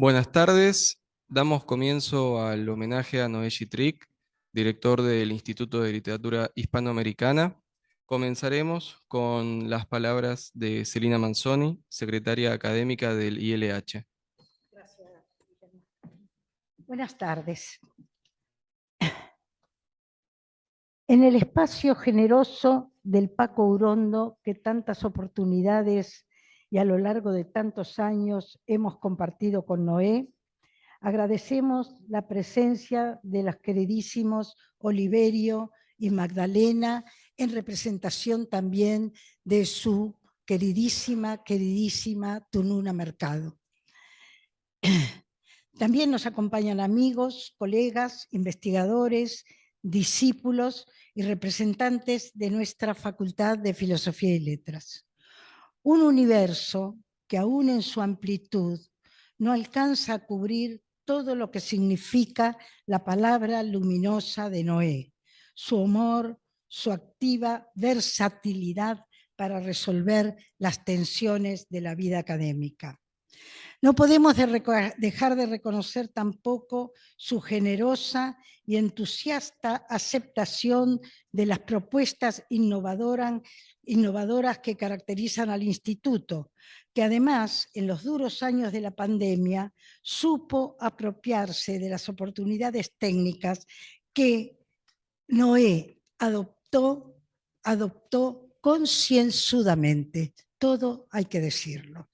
Buenas tardes. Damos comienzo al homenaje a Noé Chitric, director del Instituto de Literatura Hispanoamericana. Comenzaremos con las palabras de Celina Manzoni, secretaria académica del ILH. Gracias, Guillermo. Buenas tardes. En el espacio generoso del Paco Urondo, que tantas oportunidades y a lo largo de tantos años hemos compartido con Noé, agradecemos la presencia de los queridísimos Oliverio y Magdalena, en representación también de su queridísima Tununa Mercado. También nos acompañan amigos, colegas, investigadores, discípulos y representantes de nuestra Facultad de Filosofía y Letras. Un universo que aún en su amplitud no alcanza a cubrir todo lo que significa la palabra luminosa de Noé, su humor, su activa versatilidad para resolver las tensiones de la vida académica. No podemos dejar de reconocer tampoco su generosa y entusiasta aceptación de las propuestas innovadoras que caracterizan al Instituto, que además, en los duros años de la pandemia, supo apropiarse de las oportunidades técnicas que Noé adoptó concienzudamente. Todo hay que decirlo.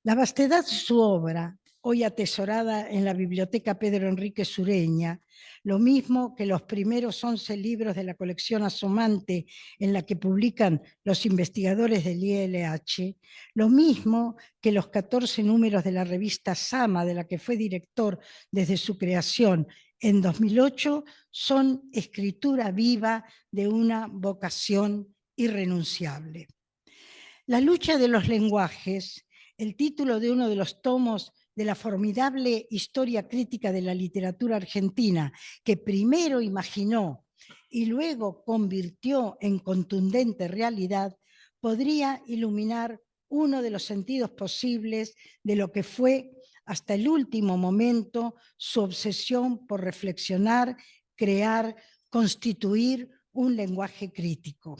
La vastedad de su obra, hoy atesorada en la Biblioteca Pedro Enrique Sureña, lo mismo que los primeros 11 libros de la colección asomante en la que publican los investigadores del ILH, lo mismo que los 14 números de la revista Sama, de la que fue director desde su creación en 2008, son escritura viva de una vocación irrenunciable. La lucha de los lenguajes, el título de uno de los tomos de la formidable historia crítica de la literatura argentina, que primero imaginó y luego convirtió en contundente realidad, podría iluminar uno de los sentidos posibles de lo que fue hasta el último momento su obsesión por reflexionar, crear, constituir un lenguaje crítico.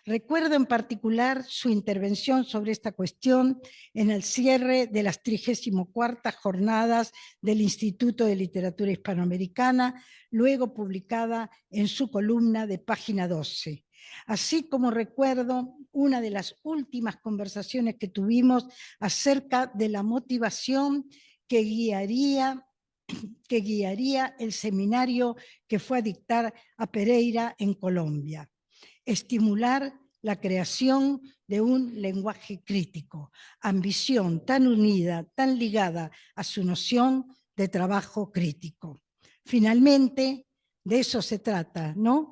Recuerdo en particular su intervención sobre esta cuestión en el cierre de las 34 jornadas del Instituto de Literatura Hispanoamericana, luego publicada en su columna de Página 12. Así como recuerdo una de las últimas conversaciones que tuvimos acerca de la motivación que guiaría el seminario que fue a dictar a Pereira en Colombia. Estimular la creación de un lenguaje crítico, ambición tan unida, tan ligada a su noción de trabajo crítico. Finalmente, de eso se trata, ¿no?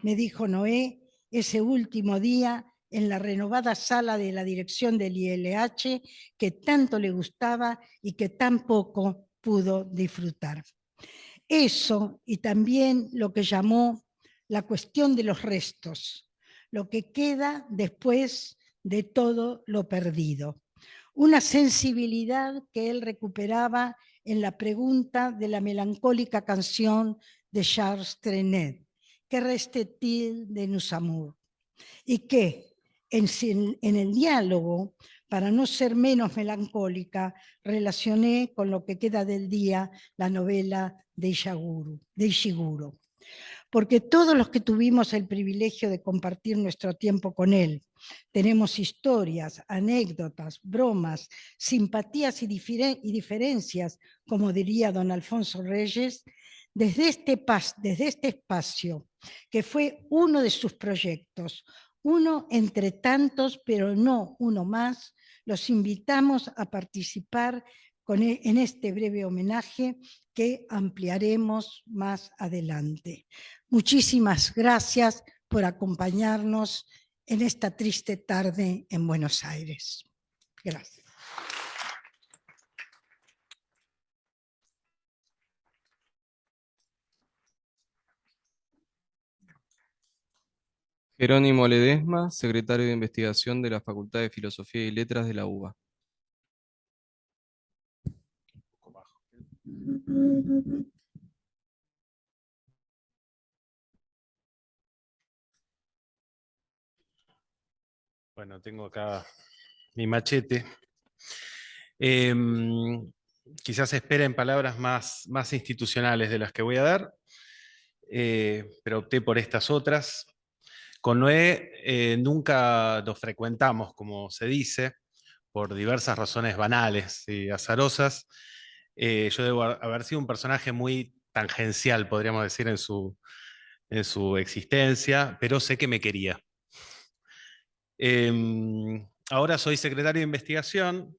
Me dijo Noé ese último día en la renovada sala de la dirección del ILH que tanto le gustaba y que tan poco pudo disfrutar. Eso y también lo que llamó la cuestión de los restos, lo que queda después de todo lo perdido. Una sensibilidad que él recuperaba en la pregunta de la melancólica canción de Charles Trenet, ¿qué reste-t-il de nos amours? Y que en el diálogo, para no ser menos melancólica, relacioné con lo que queda del día la novela de Ishiguro. Porque todos los que tuvimos el privilegio de compartir nuestro tiempo con él, tenemos historias, anécdotas, bromas, simpatías y diferencias, como diría don Alfonso Reyes, desde este espacio, que fue uno de sus proyectos, uno entre tantos, pero no uno más, los invitamos a participar en este breve homenaje que ampliaremos más adelante. Muchísimas gracias por acompañarnos en esta triste tarde en Buenos Aires. Gracias. Jerónimo Ledesma, secretario de investigación de la Facultad de Filosofía y Letras de la UBA. Bueno, tengo acá mi machete. Em, Quizás esperen palabras más institucionales de las que voy a dar, pero opté por estas otras. Con Noé nunca nos frecuentamos, como se dice, por diversas razones banales y azarosas. Yo debo haber sido un personaje muy tangencial, podríamos decir, en su existencia, pero sé que me quería. Ahora soy secretario de investigación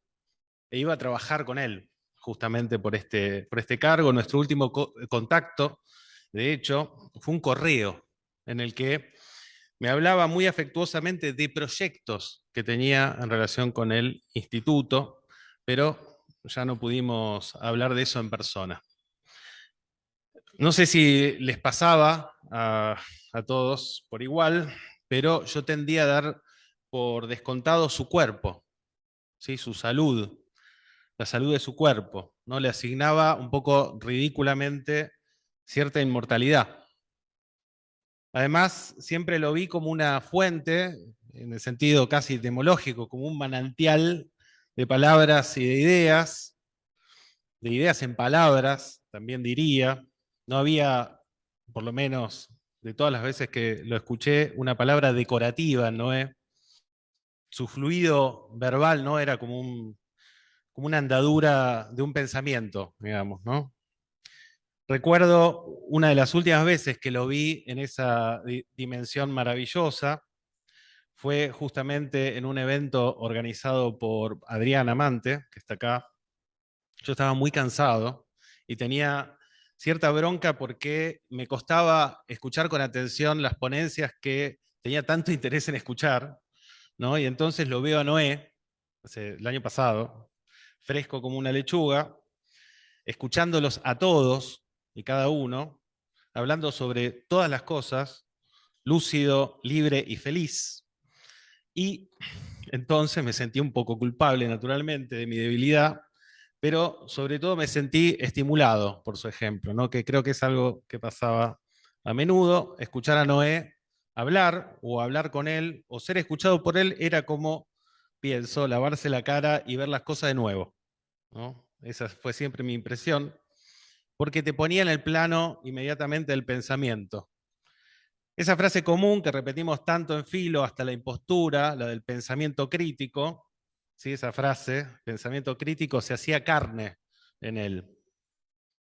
e iba a trabajar con él, justamente por este cargo. Nuestro último contacto, de hecho, fue un correo en el que me hablaba muy afectuosamente de proyectos que tenía en relación con el instituto, pero ya no pudimos hablar de eso en persona. No sé si les pasaba a todos por igual, pero yo tendía a dar por descontado su cuerpo, ¿sí? Su salud, la salud de su cuerpo, ¿no? Le asignaba un poco ridículamente cierta inmortalidad. Además, siempre lo vi como una fuente, en el sentido casi etimológico, como un manantial de palabras y de ideas en palabras, también diría. No había, por lo menos de todas las veces que lo escuché, una palabra decorativa en Noé. Su fluido verbal no era como una andadura de un pensamiento, digamos, ¿no? Recuerdo una de las últimas veces que lo vi en esa dimensión maravillosa, fue justamente en un evento organizado por Adrián Amante, que está acá. Yo estaba muy cansado y tenía cierta bronca porque me costaba escuchar con atención las ponencias que tenía tanto interés en escuchar, ¿no? Y entonces lo veo a Noé, el año pasado, fresco como una lechuga, escuchándolos a todos y cada uno, hablando sobre todas las cosas, lúcido, libre y feliz. Y entonces me sentí un poco culpable, naturalmente, de mi debilidad, pero sobre todo me sentí estimulado por su ejemplo, ¿no? Que creo que es algo que pasaba a menudo. Escuchar a Noé hablar o hablar con él o ser escuchado por él era como, pienso, lavarse la cara y ver las cosas de nuevo, ¿no? Esa fue siempre mi impresión, porque te ponía en el plano inmediatamente del pensamiento. Esa frase común que repetimos tanto en Filo hasta la impostura, la del pensamiento crítico, ¿sí? Esa frase, pensamiento crítico, se hacía carne en él.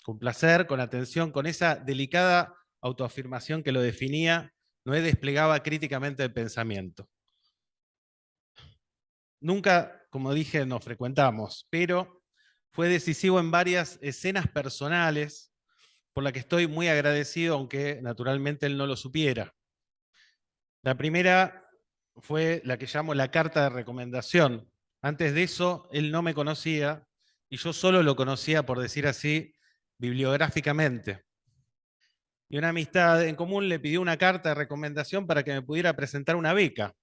Con placer, con atención, con esa delicada autoafirmación que lo definía, Noé desplegaba críticamente el pensamiento. Nunca, como dije, nos frecuentamos, pero fue decisivo en varias escenas personales por las que estoy muy agradecido, aunque naturalmente él no lo supiera. La primera fue la que llamo la carta de recomendación. Antes de eso, él no me conocía y yo solo lo conocía, por decir así, bibliográficamente. Y una amistad en común le pidió una carta de recomendación para que me pudiera presentar una beca.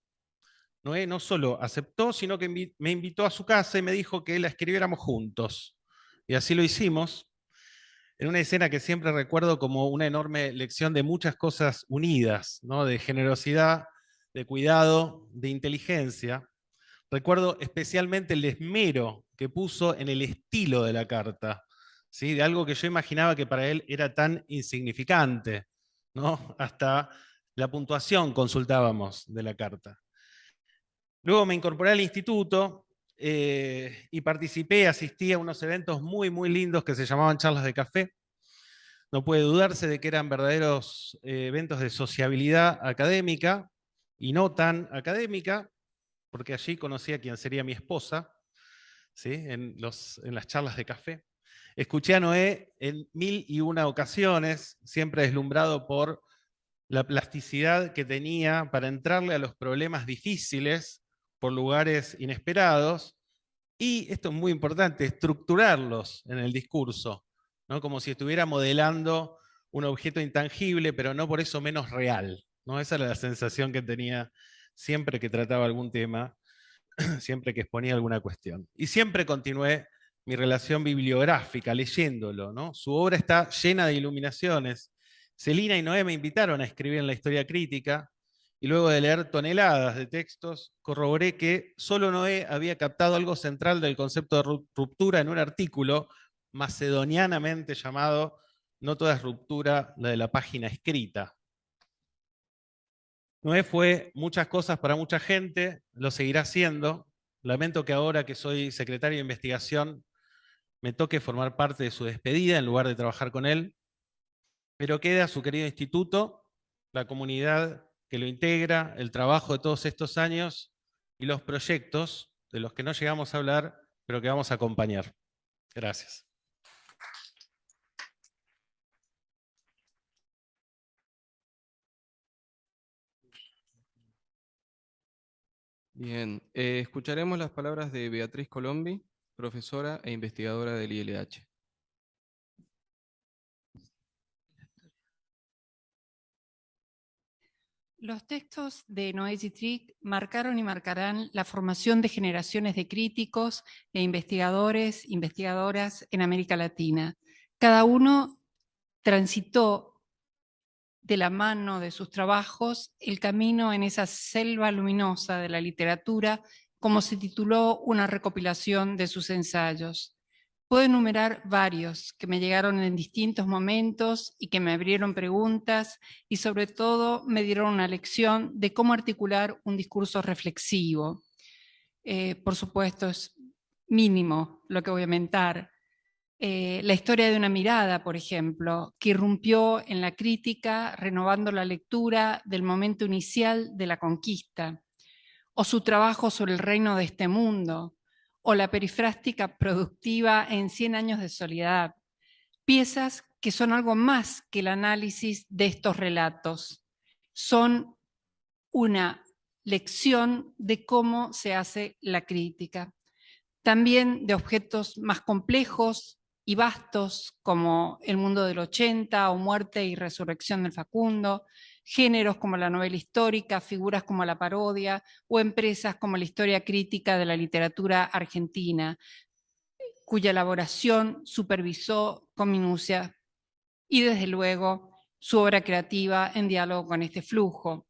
Noé no solo aceptó, sino que me invitó a su casa y me dijo que la escribiéramos juntos. Y así lo hicimos, en una escena que siempre recuerdo como una enorme lección de muchas cosas unidas, ¿no? De generosidad, de cuidado, de inteligencia. Recuerdo especialmente el esmero que puso en el estilo de la carta, ¿sí? De algo que yo imaginaba que para él era tan insignificante, ¿no? Hasta la puntuación consultábamos de la carta. Luego me incorporé al instituto y participé, asistí a unos eventos muy, muy lindos que se llamaban charlas de café. No puede dudarse de que eran verdaderos eventos de sociabilidad académica y no tan académica, porque allí conocí a quien sería mi esposa, ¿sí? En las charlas de café. Escuché a Noé en mil y una ocasiones, siempre deslumbrado por la plasticidad que tenía para entrarle a los problemas difíciles por lugares inesperados y, esto es muy importante, estructurarlos en el discurso, ¿no? Como si estuviera modelando un objeto intangible, pero no por eso menos real, ¿no? Esa era la sensación que tenía siempre que trataba algún tema, siempre que exponía alguna cuestión. Y siempre continué mi relación bibliográfica, leyéndolo, ¿no? Su obra está llena de iluminaciones. Celina y Noé me invitaron a escribir en la historia crítica, y luego de leer toneladas de textos, corroboré que solo Noé había captado algo central del concepto de ruptura en un artículo macedonianamente llamado "No toda es ruptura, la de la página escrita". Noé fue muchas cosas para mucha gente, lo seguirá siendo. Lamento que ahora que soy secretario de investigación me toque formar parte de su despedida en lugar de trabajar con él, pero queda su querido instituto, la comunidad que lo integra, el trabajo de todos estos años y los proyectos de los que no llegamos a hablar, pero que vamos a acompañar. Gracias. Bien, escucharemos las palabras de Beatriz Colombi, profesora e investigadora del ILH. Los textos de Noé Trick marcaron y marcarán la formación de generaciones de críticos e investigadores, investigadoras en América Latina. Cada uno transitó de la mano de sus trabajos el camino en esa selva luminosa de la literatura, como se tituló una recopilación de sus ensayos. Puedo enumerar varios que me llegaron en distintos momentos y que me abrieron preguntas y sobre todo me dieron una lección de cómo articular un discurso reflexivo. Por supuesto, es mínimo lo que voy a mentar. La historia de una mirada, por ejemplo, que irrumpió en la crítica renovando la lectura del momento inicial de la conquista, o su trabajo sobre el reino de este mundo, o la perifrástica productiva en 100 años de soledad, piezas que son algo más que el análisis de estos relatos. Son una lección de cómo se hace la crítica. También de objetos más complejos y vastos como El mundo del 80 o Muerte y resurrección del Facundo, géneros como la novela histórica, figuras como la parodia o empresas como la historia crítica de la literatura argentina, cuya elaboración supervisó con minucia y desde luego su obra creativa en diálogo con este flujo.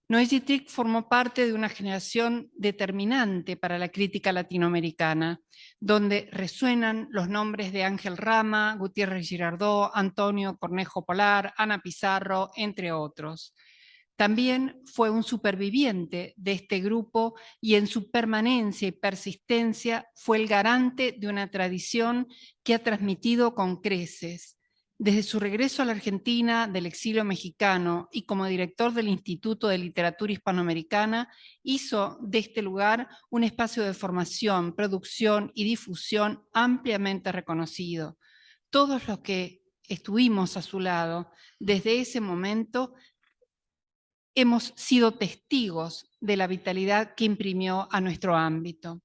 Noé Trick formó parte de una generación determinante para la crítica latinoamericana, donde resuenan los nombres de Ángel Rama, Gutiérrez Girardot, Antonio Cornejo Polar, Ana Pizarro, entre otros. También fue un superviviente de este grupo y en su permanencia y persistencia fue el garante de una tradición que ha transmitido con creces. Desde su regreso a la Argentina del exilio mexicano y como director del Instituto de Literatura Hispanoamericana, hizo de este lugar un espacio de formación, producción y difusión ampliamente reconocido. Todos los que estuvimos a su lado desde ese momento hemos sido testigos de la vitalidad que imprimió a nuestro ámbito.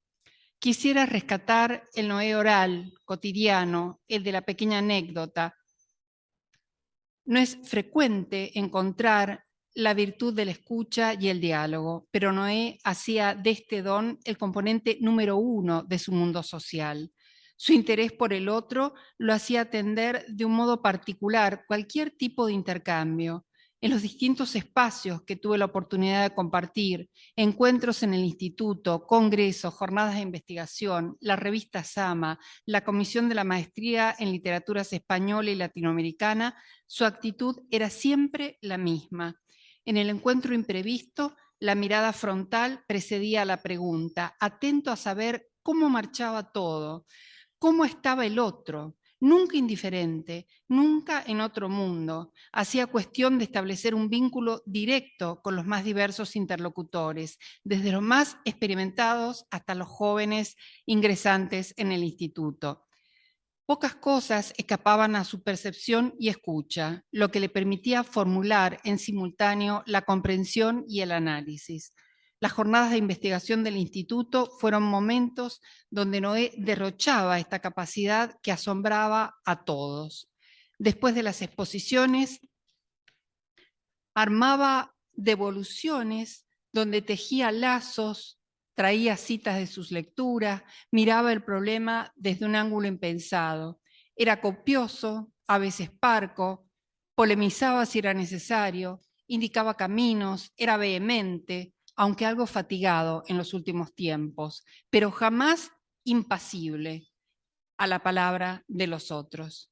Quisiera rescatar el Noé oral, cotidiano, el de la pequeña anécdota. No es frecuente encontrar la virtud de la escucha y el diálogo, pero Noé hacía de este don el componente número 1 de su mundo social. Su interés por el otro lo hacía atender de un modo particular cualquier tipo de intercambio. En los distintos espacios que tuve la oportunidad de compartir, encuentros en el instituto, congresos, jornadas de investigación, la revista Sama, la Comisión de la Maestría en Literaturas Española y Latinoamericana, su actitud era siempre la misma. En el encuentro imprevisto, la mirada frontal precedía a la pregunta, atento a saber cómo marchaba todo, cómo estaba el otro, nunca indiferente, nunca en otro mundo. Hacía cuestión de establecer un vínculo directo con los más diversos interlocutores, desde los más experimentados hasta los jóvenes ingresantes en el instituto. Pocas cosas escapaban a su percepción y escucha, lo que le permitía formular en simultáneo la comprensión y el análisis. Las jornadas de investigación del instituto fueron momentos donde Noé derrochaba esta capacidad que asombraba a todos. Después de las exposiciones, armaba devoluciones donde tejía lazos traía citas de sus lecturas, miraba el problema desde un ángulo impensado. Era copioso, a veces parco, polemizaba si era necesario, indicaba caminos, era vehemente, aunque algo fatigado en los últimos tiempos, pero jamás impasible a la palabra de los otros.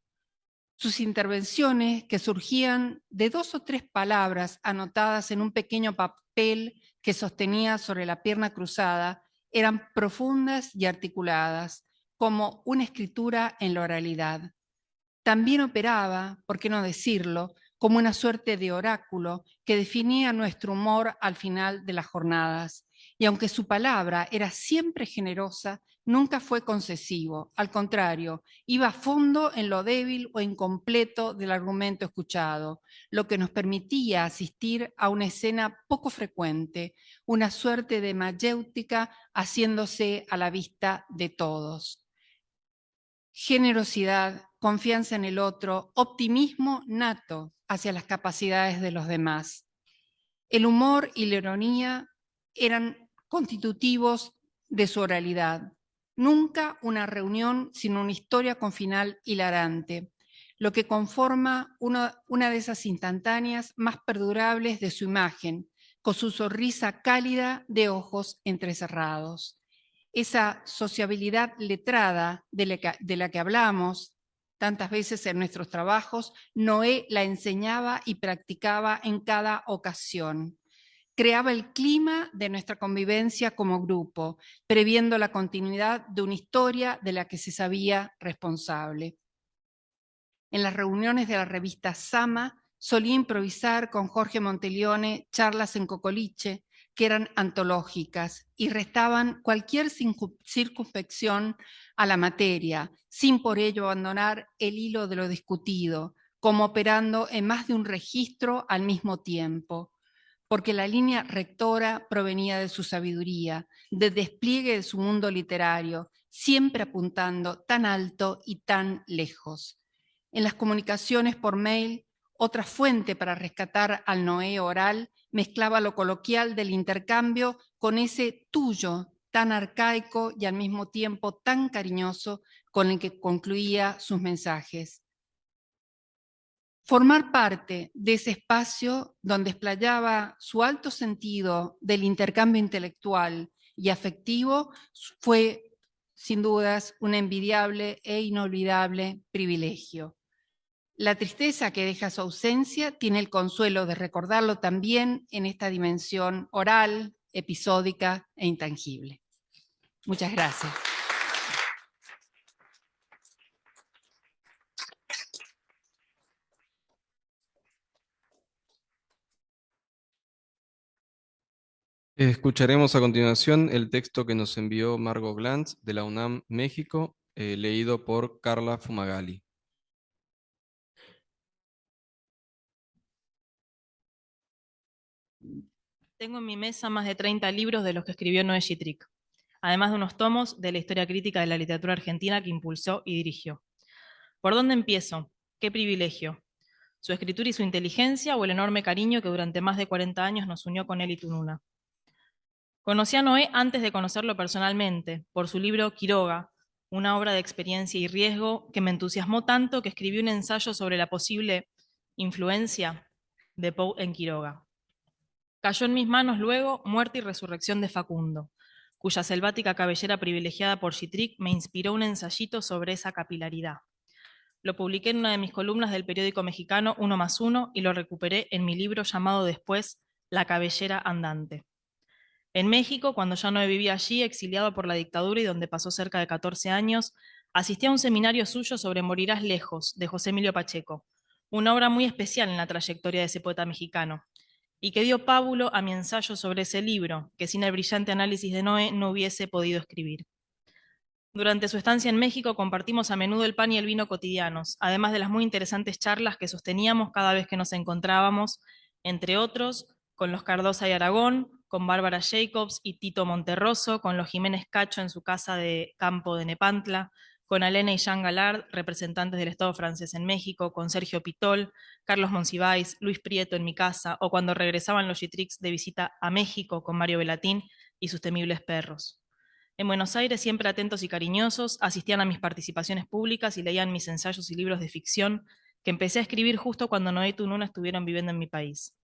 Sus intervenciones, que surgían de 2 o 3 palabras anotadas en un pequeño papel que sostenía sobre la pierna cruzada, eran profundas y articuladas, como una escritura en la oralidad. También operaba, por qué no decirlo, como una suerte de oráculo que definía nuestro humor al final de las jornadas. Y aunque su palabra era siempre generosa, nunca fue concesivo. Al contrario, iba a fondo en lo débil o incompleto del argumento escuchado, lo que nos permitía asistir a una escena poco frecuente, una suerte de mayéutica haciéndose a la vista de todos. Generosidad, confianza en el otro, optimismo nato hacia las capacidades de los demás. El humor y la ironía eran constitutivos de su oralidad. Nunca una reunión sin una historia con final hilarante, lo que conforma una de esas instantáneas más perdurables de su imagen, con su sonrisa cálida de ojos entrecerrados. Esa sociabilidad letrada de la que hablamos tantas veces en nuestros trabajos, Noé la enseñaba y practicaba en cada ocasión. Creaba el clima de nuestra convivencia como grupo, previendo la continuidad de una historia de la que se sabía responsable. En las reuniones de la revista Sama, solía improvisar con Jorge Monteleone charlas en Cocoliche, que eran antológicas y restaban cualquier circunspección a la materia, sin por ello abandonar el hilo de lo discutido, como operando en más de un registro al mismo tiempo, porque la línea rectora provenía de su sabiduría, del despliegue de su mundo literario, siempre apuntando tan alto y tan lejos. En las comunicaciones por mail, otra fuente para rescatar al Noé oral mezclaba lo coloquial del intercambio con ese tuyo tan arcaico y al mismo tiempo tan cariñoso con el que concluía sus mensajes. Formar parte de ese espacio donde explayaba su alto sentido del intercambio intelectual y afectivo fue, sin dudas, un envidiable e inolvidable privilegio. La tristeza que deja su ausencia tiene el consuelo de recordarlo también en esta dimensión oral, episódica e intangible. Muchas gracias. Escucharemos a continuación el texto que nos envió Margot Glantz de la UNAM México, leído por Carla Fumagalli. Tengo en mi mesa más de 30 libros de los que escribió Noé Trick, además de unos tomos de la historia crítica de la literatura argentina que impulsó y dirigió. ¿Por dónde empiezo? ¿Qué privilegio? ¿Su escritura y su inteligencia o el enorme cariño que durante más de 40 años nos unió con él y Tununa? Conocí a Noé antes de conocerlo personalmente, por su libro Quiroga, una obra de experiencia y riesgo que me entusiasmó tanto que escribí un ensayo sobre la posible influencia de Poe en Quiroga. Cayó en mis manos luego Muerte y Resurrección de Facundo, cuya selvática cabellera privilegiada por Chitric me inspiró un ensayito sobre esa capilaridad. Lo publiqué en una de mis columnas del periódico mexicano 1+1 y lo recuperé en mi libro llamado después La cabellera andante. En México, cuando ya no vivía allí, exiliado por la dictadura y donde pasó cerca de 14 años, asistí a un seminario suyo sobre Morirás lejos, de José Emilio Pacheco, una obra muy especial en la trayectoria de ese poeta mexicano, y que dio pábulo a mi ensayo sobre ese libro, que sin el brillante análisis de Noé no hubiese podido escribir. Durante su estancia en México compartimos a menudo el pan y el vino cotidianos, además de las muy interesantes charlas que sosteníamos cada vez que nos encontrábamos, entre otros, con los Cardosa y Aragón, con Bárbara Jacobs y Tito Monterroso, con los Jiménez Cacho en su casa de campo de Nepantla, con Alena y Jean Gallard, representantes del Estado francés en México, con Sergio Pitol, Carlos Monsiváis, Luis Prieto en mi casa, o cuando regresaban los Chitrix de visita a México con Mario Velatín, y sus temibles perros. En Buenos Aires, siempre atentos y cariñosos, asistían a mis participaciones públicas y leían mis ensayos y libros de ficción que empecé a escribir justo cuando Noé y Tununa estuvieron viviendo en mi país.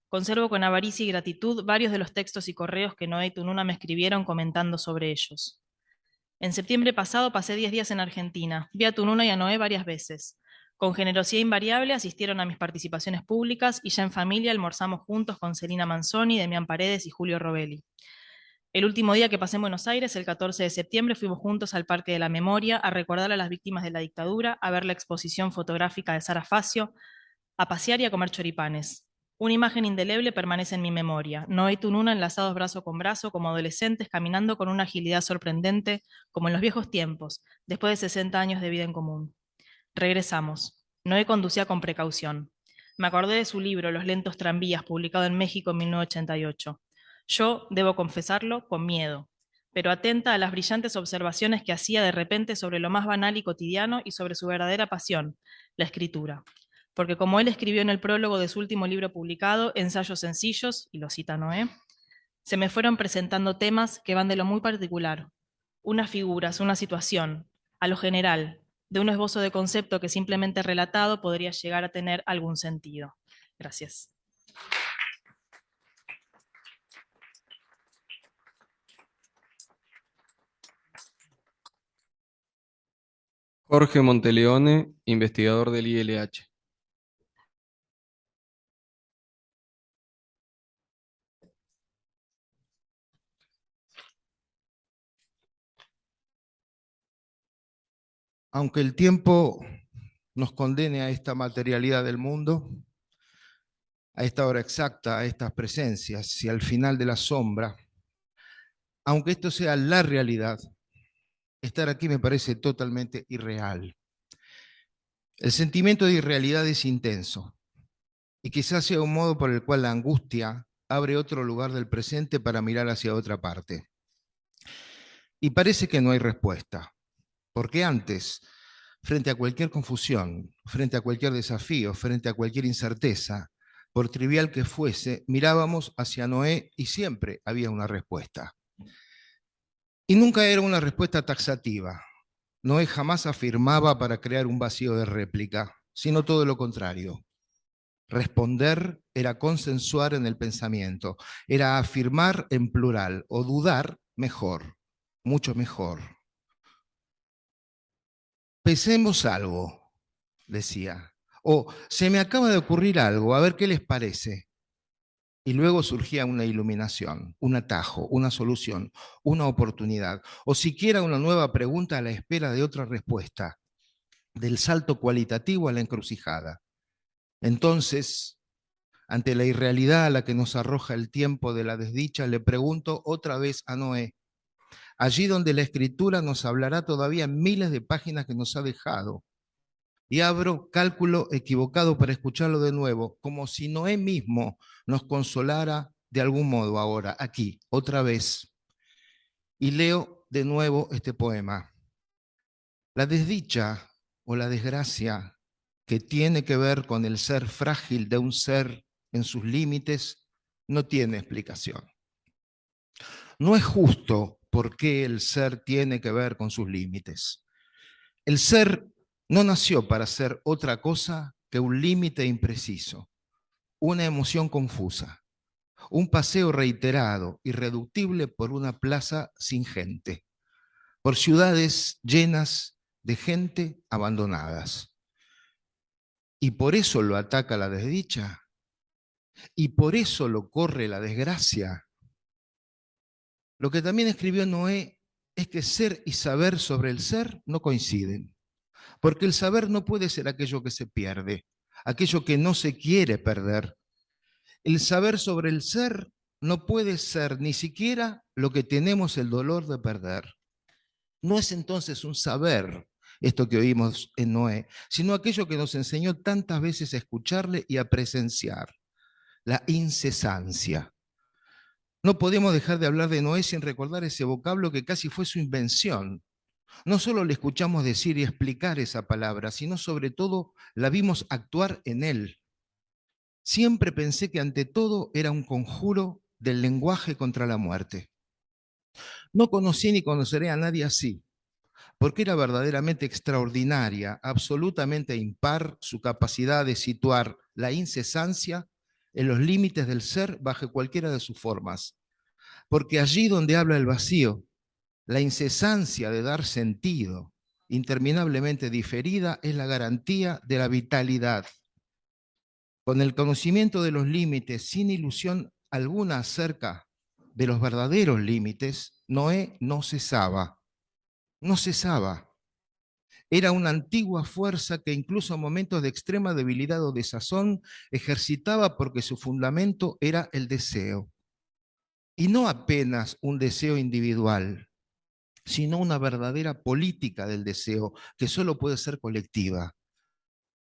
Conservo con avaricia y gratitud varios de los textos y correos que Noé y Tununa me escribieron comentando sobre ellos. En septiembre pasado pasé 10 días en Argentina. Vi a Tununa y a Noé varias veces. Con generosidad invariable asistieron a mis participaciones públicas y ya en familia almorzamos juntos con Celina Manzoni, Demián Paredes y Julio Robelli. El último día que pasé en Buenos Aires, el 14 de septiembre, fuimos juntos al Parque de la Memoria a recordar a las víctimas de la dictadura, a ver la exposición fotográfica de Sara Facio, a pasear y a comer choripanes. Una imagen indeleble permanece en mi memoria. Noé y Tununa enlazados brazo con brazo como adolescentes, caminando con una agilidad sorprendente, como en los viejos tiempos, después de 60 años de vida en común. Regresamos. Noé conducía con precaución. Me acordé de su libro, Los lentos tranvías, publicado en México en 1988. Yo, debo confesarlo, con miedo, pero atenta a las brillantes observaciones que hacía de repente sobre lo más banal y cotidiano y sobre su verdadera pasión, la escritura. Porque como él escribió en el prólogo de su último libro publicado, Ensayos sencillos, y lo cita Noé, se me fueron presentando temas que van de lo muy particular, unas figuras, una situación, a lo general, de un esbozo de concepto que simplemente relatado podría llegar a tener algún sentido. Gracias. Jorge Monteleone, investigador del ILH. Aunque el tiempo nos condene a esta materialidad del mundo, a esta hora exacta, a estas presencias y al final de la sombra, aunque esto sea la realidad, estar aquí me parece totalmente irreal. El sentimiento de irrealidad es intenso y quizás sea un modo por el cual la angustia abre otro lugar del presente para mirar hacia otra parte. Y parece que no hay respuesta, porque antes, frente a cualquier confusión, frente a cualquier desafío, frente a cualquier incerteza, por trivial que fuese, mirábamos hacia Noé y siempre había una respuesta. Y nunca era una respuesta taxativa. Noé jamás afirmaba para crear un vacío de réplica, sino todo lo contrario. Responder era consensuar en el pensamiento, era afirmar en plural o dudar mejor, mucho mejor. Pensemos algo, decía, o se me acaba de ocurrir algo, a ver qué les parece. Y luego surgía una iluminación, un atajo, una solución, una oportunidad, o siquiera una nueva pregunta a la espera de otra respuesta, del salto cualitativo a la encrucijada. Entonces, ante la irrealidad a la que nos arroja el tiempo de la desdicha, le pregunto otra vez a Noé, allí donde la escritura nos hablará todavía miles de páginas que nos ha dejado, y abro cálculo equivocado para escucharlo de nuevo, como si Noé mismo nos consolara de algún modo ahora, aquí, otra vez. Y leo de nuevo este poema. La desdicha o la desgracia que tiene que ver con el ser frágil de un ser en sus límites no tiene explicación. No es justo por qué el ser tiene que ver con sus límites. El ser no nació para ser otra cosa que un límite impreciso, una emoción confusa, un paseo reiterado, irreductible por una plaza sin gente, por ciudades llenas de gente abandonadas. Y por eso lo ataca la desdicha, y por eso lo corre la desgracia. Lo que también escribió Noé es que ser y saber sobre el ser no coinciden. Porque el saber no puede ser aquello que se pierde, aquello que no se quiere perder. El saber sobre el ser no puede ser ni siquiera lo que tenemos el dolor de perder. No es entonces un saber esto que oímos en Noé, sino aquello que nos enseñó tantas veces a escucharle y a presenciar, la incesancia. No podemos dejar de hablar de Noé sin recordar ese vocablo que casi fue su invención. No solo le escuchamos decir y explicar esa palabra, sino sobre todo la vimos actuar en él. Siempre pensé que ante todo era un conjuro del lenguaje contra la muerte. No conocí ni conoceré a nadie así, porque era verdaderamente extraordinaria, absolutamente impar su capacidad de situar la incesancia en los límites del ser bajo cualquiera de sus formas. Porque allí donde habla el vacío, la incesancia de dar sentido, interminablemente diferida, es la garantía de la vitalidad. Con el conocimiento de los límites, sin ilusión alguna acerca de los verdaderos límites, Noé no cesaba. Era una antigua fuerza que incluso en momentos de extrema debilidad o desazón ejercitaba porque su fundamento era el deseo. Y no apenas un deseo individual, sino una verdadera política del deseo que solo puede ser colectiva,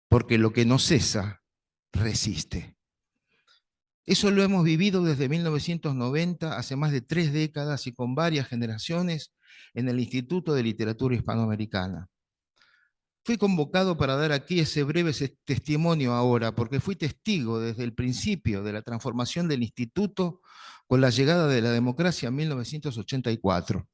porque lo que no cesa, resiste. Eso lo hemos vivido desde 1990, hace más de 3 décadas y con varias generaciones en el Instituto de Literatura Hispanoamericana. Fui convocado para dar aquí ese breve testimonio ahora, porque fui testigo desde el principio de la transformación del instituto con la llegada de la democracia en 1984.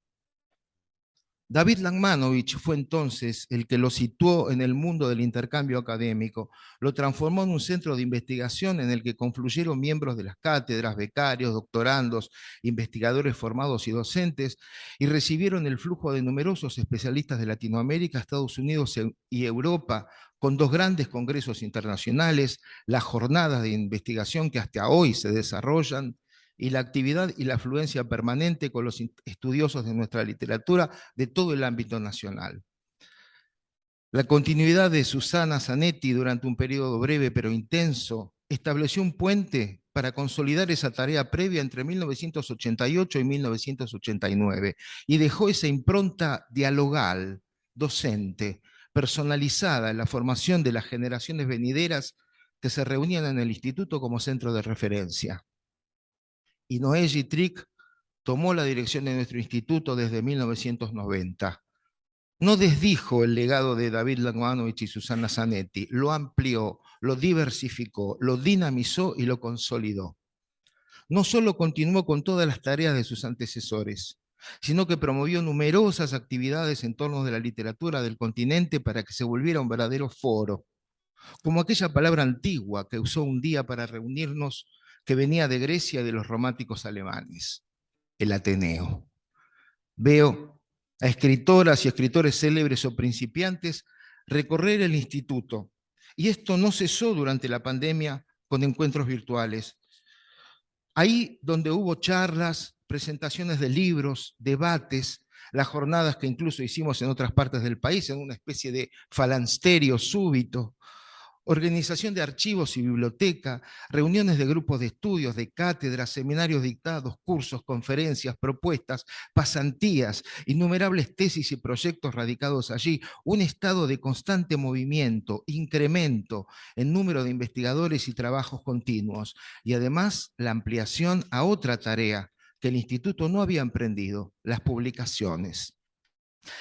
David Langmanovich fue entonces el que lo situó en el mundo del intercambio académico, lo transformó en un centro de investigación en el que confluyeron miembros de las cátedras, becarios, doctorandos, investigadores formados y docentes, y recibieron el flujo de numerosos especialistas de Latinoamérica, Estados Unidos y Europa, con 2 grandes congresos internacionales, las jornadas de investigación que hasta hoy se desarrollan, y la actividad y la afluencia permanente con los estudiosos de nuestra literatura de todo el ámbito nacional. La continuidad de Susana Zanetti durante un periodo breve pero intenso estableció un puente para consolidar esa tarea previa entre 1988 y 1989 y dejó esa impronta dialogal, docente, personalizada en la formación de las generaciones venideras que se reunían en el instituto como centro de referencia. Y Noé Trick tomó la dirección de nuestro instituto desde 1990. No desdijo el legado de David Langmanovich y Susana Zanetti, lo amplió, lo diversificó, lo dinamizó y lo consolidó. No solo continuó con todas las tareas de sus antecesores, sino que promovió numerosas actividades en torno de la literatura del continente para que se volviera un verdadero foro, como aquella palabra antigua que usó un día para reunirnos que venía de Grecia y de los románticos alemanes, el Ateneo. Veo a escritoras y escritores célebres o principiantes recorrer el instituto, y esto no cesó durante la pandemia con encuentros virtuales. Ahí donde hubo charlas, presentaciones de libros, debates, las jornadas que incluso hicimos en otras partes del país, en una especie de falansterio súbito, organización de archivos y biblioteca, reuniones de grupos de estudios, de cátedras, seminarios dictados, cursos, conferencias, propuestas, pasantías, innumerables tesis y proyectos radicados allí, un estado de constante movimiento, incremento en número de investigadores y trabajos continuos, y además la ampliación a otra tarea que el instituto no había emprendido, las publicaciones.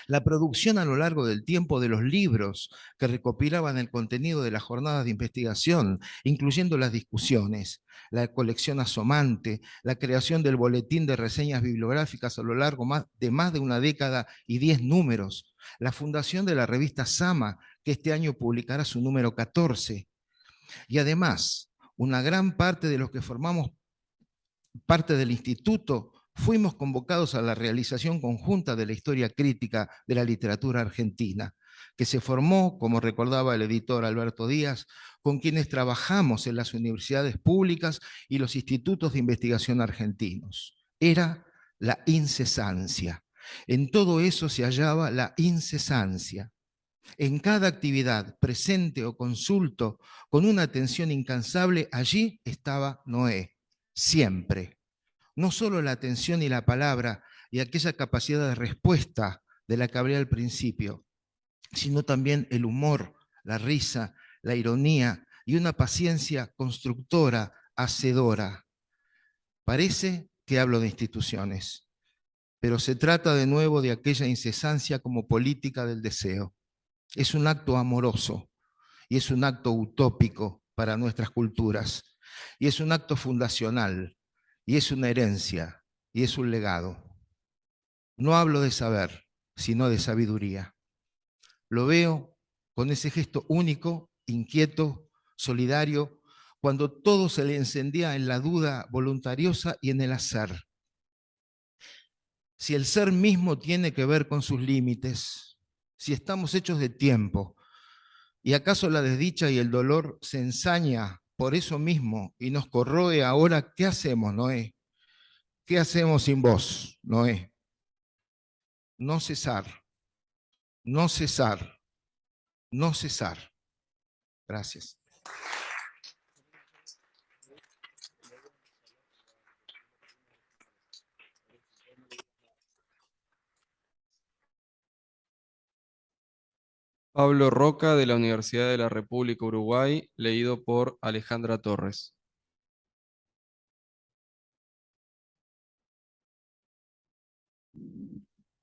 La producción a lo largo del tiempo de los libros que recopilaban el contenido de las jornadas de investigación, incluyendo las discusiones, la colección asomante, la creación del boletín de reseñas bibliográficas a lo largo de más de una década y 10 números, la fundación de la revista Sama, que este año publicará su número 14, y además una gran parte de los que formamos parte del instituto fuimos convocados a la realización conjunta de la historia crítica de la literatura argentina, que se formó, como recordaba el editor Alberto Díaz, con quienes trabajamos en las universidades públicas y los institutos de investigación argentinos. Era la incesancia. En todo eso se hallaba la incesancia. En cada actividad, presente o consulto, con una atención incansable, allí estaba Noé, siempre. No solo la atención y la palabra y aquella capacidad de respuesta de la que hablé al principio, sino también el humor, la risa, la ironía y una paciencia constructora, hacedora. Parece que hablo de instituciones, pero se trata de nuevo de aquella incesancia como política del deseo. Es un acto amoroso y es un acto utópico para nuestras culturas y es un acto fundacional. Y es una herencia, y es un legado. No hablo de saber, sino de sabiduría. Lo veo con ese gesto único, inquieto, solidario, cuando todo se le encendía en la duda voluntariosa y en el hacer. Si el ser mismo tiene que ver con sus límites, si estamos hechos de tiempo, ¿y acaso la desdicha y el dolor se ensaña por eso mismo y nos corroe ahora? ¿Qué hacemos, Noé? ¿Qué hacemos sin vos, Noé? No cesar, no cesar, no cesar. Gracias. Pablo Roca, de la Universidad de la República Uruguay, leído por Alejandra Torres.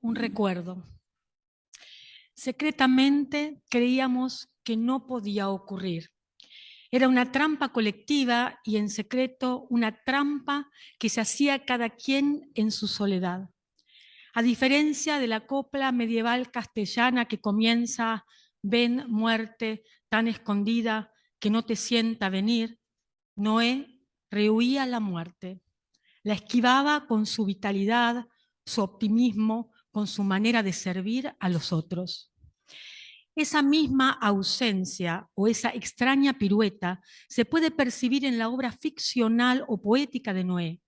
Un recuerdo. Secretamente creíamos que no podía ocurrir. Era una trampa colectiva y en secreto una trampa que se hacía cada quien en su soledad. A diferencia de la copla medieval castellana que comienza: ven, muerte, tan escondida que no te sienta venir, Noé rehuía la muerte. La esquivaba con su vitalidad, su optimismo, con su manera de servir a los otros. Esa misma ausencia o esa extraña pirueta se puede percibir en la obra ficcional o poética de Noé.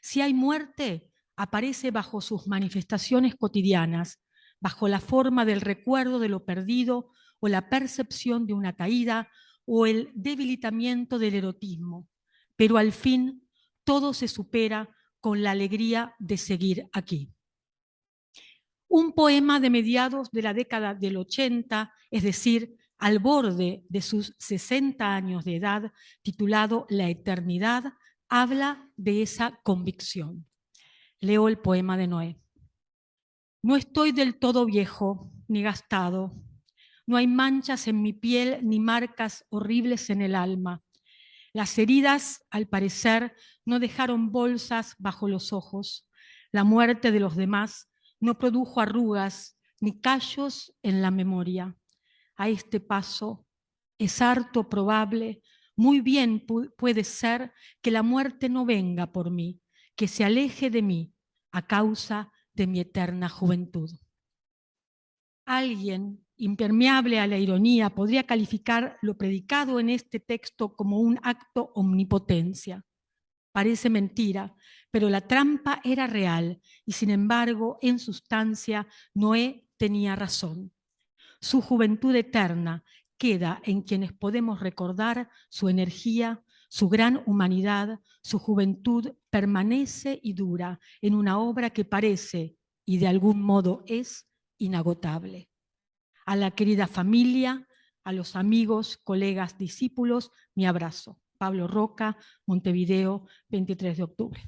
Si hay muerte, aparece bajo sus manifestaciones cotidianas, bajo la forma del recuerdo de lo perdido o la percepción de una caída o el debilitamiento del erotismo. Pero al fin todo se supera con la alegría de seguir aquí. Un poema de mediados de la década del 80, es decir, al borde de sus 60 años de edad, titulado La Eternidad, habla de esa convicción. Leo el poema de Noé. No estoy del todo viejo ni gastado. No hay manchas en mi piel ni marcas horribles en el alma. Las heridas, al parecer, no dejaron bolsas bajo los ojos. La muerte de los demás no produjo arrugas ni callos en la memoria. A este paso es harto probable, muy bien puede ser que la muerte no venga por mí, que se aleje de mí a causa de mi eterna juventud. Alguien impermeable a la ironía podría calificar lo predicado en este texto como un acto omnipotencia. Parece mentira, pero la trampa era real y sin embargo, en sustancia, Noé tenía razón. Su juventud eterna queda en quienes podemos recordar su energía, su gran humanidad. Su juventud permanece y dura en una obra que parece, y de algún modo es, inagotable. A la querida familia, a los amigos, colegas, discípulos, mi abrazo. Pablo Roca, Montevideo, 23 de octubre.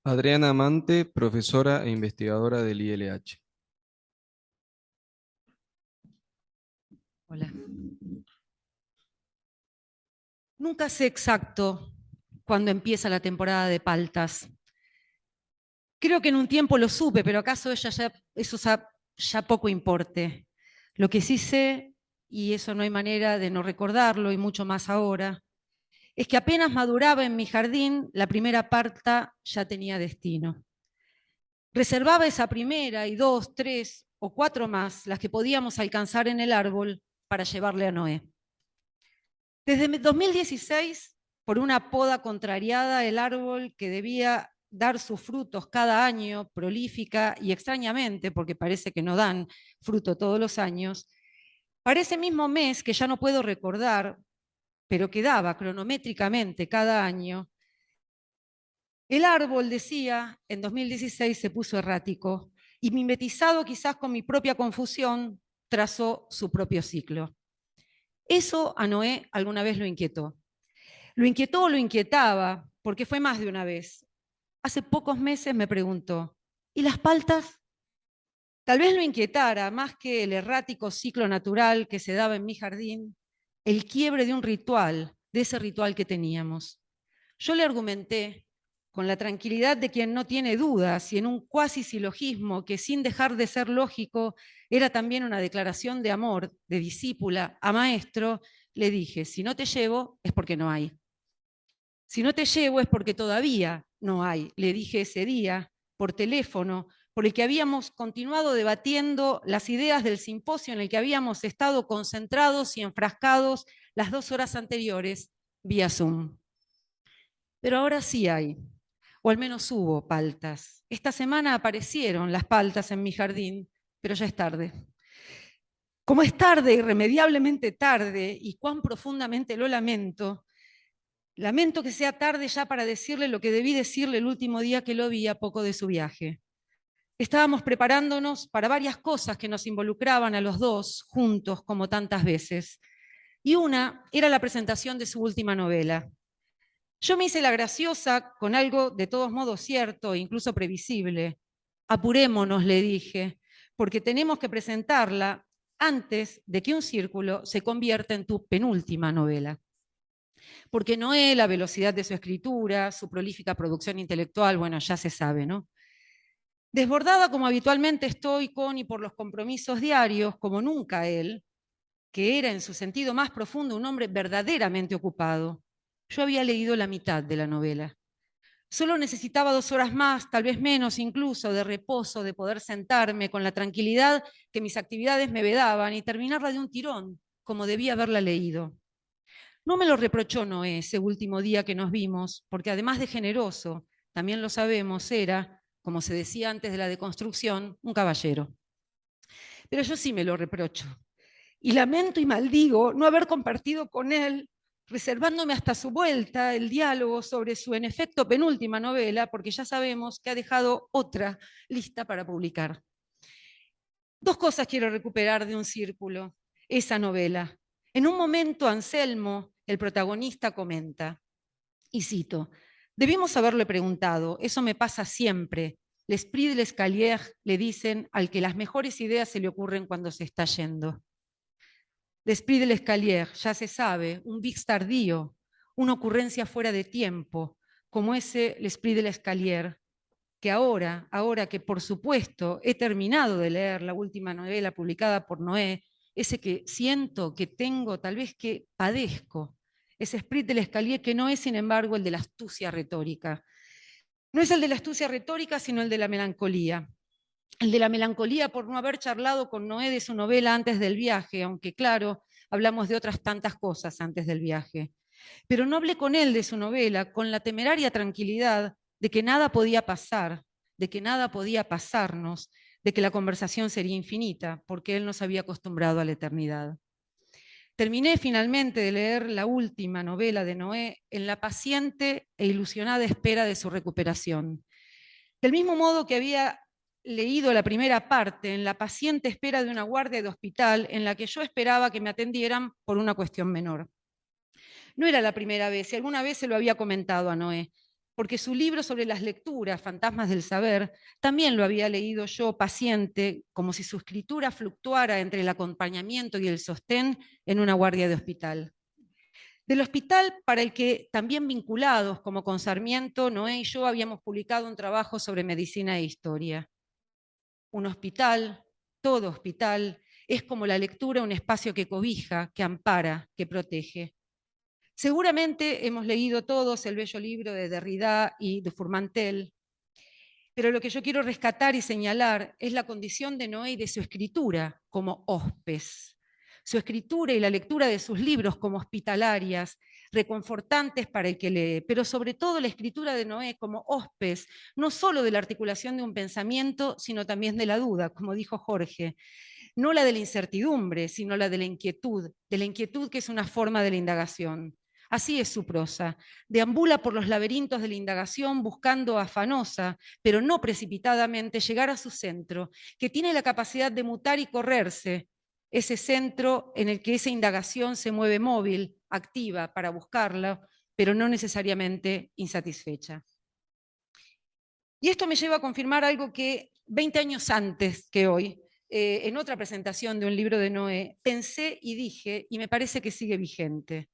Adriana Amante, profesora e investigadora del ILH. Hola. Nunca sé exacto cuándo empieza la temporada de paltas. Creo que en un tiempo lo supe, pero acaso eso ya poco importe. Lo que sí sé, y eso no hay manera de no recordarlo, y mucho más ahora, es que apenas maduraba en mi jardín, la primera palta ya tenía destino. Reservaba esa primera y 2, 3 o 4 más, las que podíamos alcanzar en el árbol, para llevarle a Noé. Desde 2016, por una poda contrariada, el árbol que debía dar sus frutos cada año, prolífica y extrañamente, porque parece que no dan fruto todos los años, para ese mismo mes que ya no puedo recordar, pero que daba cronométricamente cada año, el árbol, decía, en 2016 se puso errático y, mimetizado quizás con mi propia confusión, trazó su propio ciclo. Eso a Noé alguna vez lo inquietó. Lo inquietó o lo inquietaba, porque fue más de una vez. Hace pocos meses me preguntó, ¿y las paltas? Tal vez lo inquietara más que el errático ciclo natural que se daba en mi jardín, el quiebre de un ritual, de ese ritual que teníamos. Yo le argumenté, con la tranquilidad de quien no tiene dudas y en un cuasi silogismo que sin dejar de ser lógico era también una declaración de amor de discípula a maestro, le dije, si no te llevo es porque no hay. Si no te llevo es porque todavía no hay, le dije ese día por teléfono, por el que habíamos continuado debatiendo las ideas del simposio en el que habíamos estado concentrados y enfrascados las 2 horas anteriores vía Zoom. Pero ahora sí hay, o al menos hubo paltas. Esta semana aparecieron las paltas en mi jardín, pero ya es tarde. Como es tarde, irremediablemente tarde, y cuán profundamente lo lamento, lamento que sea tarde ya para decirle lo que debí decirle el último día que lo vi a poco de su viaje. Estábamos preparándonos para varias cosas que nos involucraban a los dos, juntos, como tantas veces. Y una era la presentación de su última novela. Yo me hice la graciosa con algo de todos modos cierto e incluso previsible. Apurémonos, le dije, porque tenemos que presentarla antes de que un círculo se convierta en tu penúltima novela. Porque Noé, la velocidad de su escritura, su prolífica producción intelectual, bueno, ya se sabe, ¿no? Desbordada como habitualmente estoy con y por los compromisos diarios, como nunca él, que era en su sentido más profundo un hombre verdaderamente ocupado, yo había leído la mitad de la novela. Solo necesitaba 2 horas más, tal vez menos incluso, de reposo, de poder sentarme con la tranquilidad que mis actividades me vedaban y terminarla de un tirón, como debía haberla leído. No me lo reprochó Noé ese último día que nos vimos, porque además de generoso, también lo sabemos, era, como se decía antes de la deconstrucción, un caballero. Pero yo sí me lo reprocho. Y lamento y maldigo no haber compartido con él, reservándome hasta su vuelta el diálogo sobre su, en efecto, penúltima novela, porque ya sabemos que ha dejado otra lista para publicar. 2 cosas quiero recuperar de Un círculo, esa novela. En un momento, Anselmo, el protagonista, comenta, y cito, debimos haberle preguntado, eso me pasa siempre, l'esprit de l'escalier, le dicen al que las mejores ideas se le ocurren cuando se está yendo. L'esprit de l'escalier, ya se sabe, un vix tardío, una ocurrencia fuera de tiempo, como ese l'esprit de l'escalier, que ahora que por supuesto he terminado de leer la última novela publicada por Noé, ese que siento, que tengo, tal vez que padezco, ese esprit de l'escalier que no es, sin embargo, el de la astucia retórica. No es el de la astucia retórica, sino el de la melancolía. El de la melancolía por no haber charlado con Noé de su novela antes del viaje, aunque claro, hablamos de otras tantas cosas antes del viaje. Pero no hablé con él de su novela con la temeraria tranquilidad de que nada podía pasar, de que nada podía pasarnos, de que la conversación sería infinita, porque él nos había acostumbrado a la eternidad. Terminé finalmente de leer la última novela de Noé en la paciente e ilusionada espera de su recuperación. Del mismo modo que había leído la primera parte, en la paciente espera de una guardia de hospital en la que yo esperaba que me atendieran por una cuestión menor. No era la primera vez, y alguna vez se lo había comentado a Noé, porque su libro sobre las lecturas, Fantasmas del Saber, también lo había leído yo paciente, como si su escritura fluctuara entre el acompañamiento y el sostén en una guardia de hospital. Del hospital para el que, también vinculados como con Sarmiento, Noé y yo habíamos publicado un trabajo sobre medicina e historia. Un hospital, todo hospital, es como la lectura un espacio que cobija, que ampara, que protege. Seguramente hemos leído todos el bello libro de Derrida y de Fourmantel, pero lo que yo quiero rescatar y señalar es la condición de Noé y de su escritura como hospes. Su escritura y la lectura de sus libros como hospitalarias, reconfortantes para el que lee, pero sobre todo la escritura de Noé como hospes, no solo de la articulación de un pensamiento, sino también de la duda, como dijo Jorge, no la de la incertidumbre, sino la de la inquietud que es una forma de la indagación. Así es su prosa, deambula por los laberintos de la indagación buscando afanosa, pero no precipitadamente, llegar a su centro, que tiene la capacidad de mutar y correrse, ese centro en el que esa indagación se mueve móvil, activa para buscarla, pero no necesariamente insatisfecha. Y esto me lleva a confirmar algo que 20 años antes que hoy en otra presentación de un libro de Noé, pensé y dije, y me parece que sigue vigente.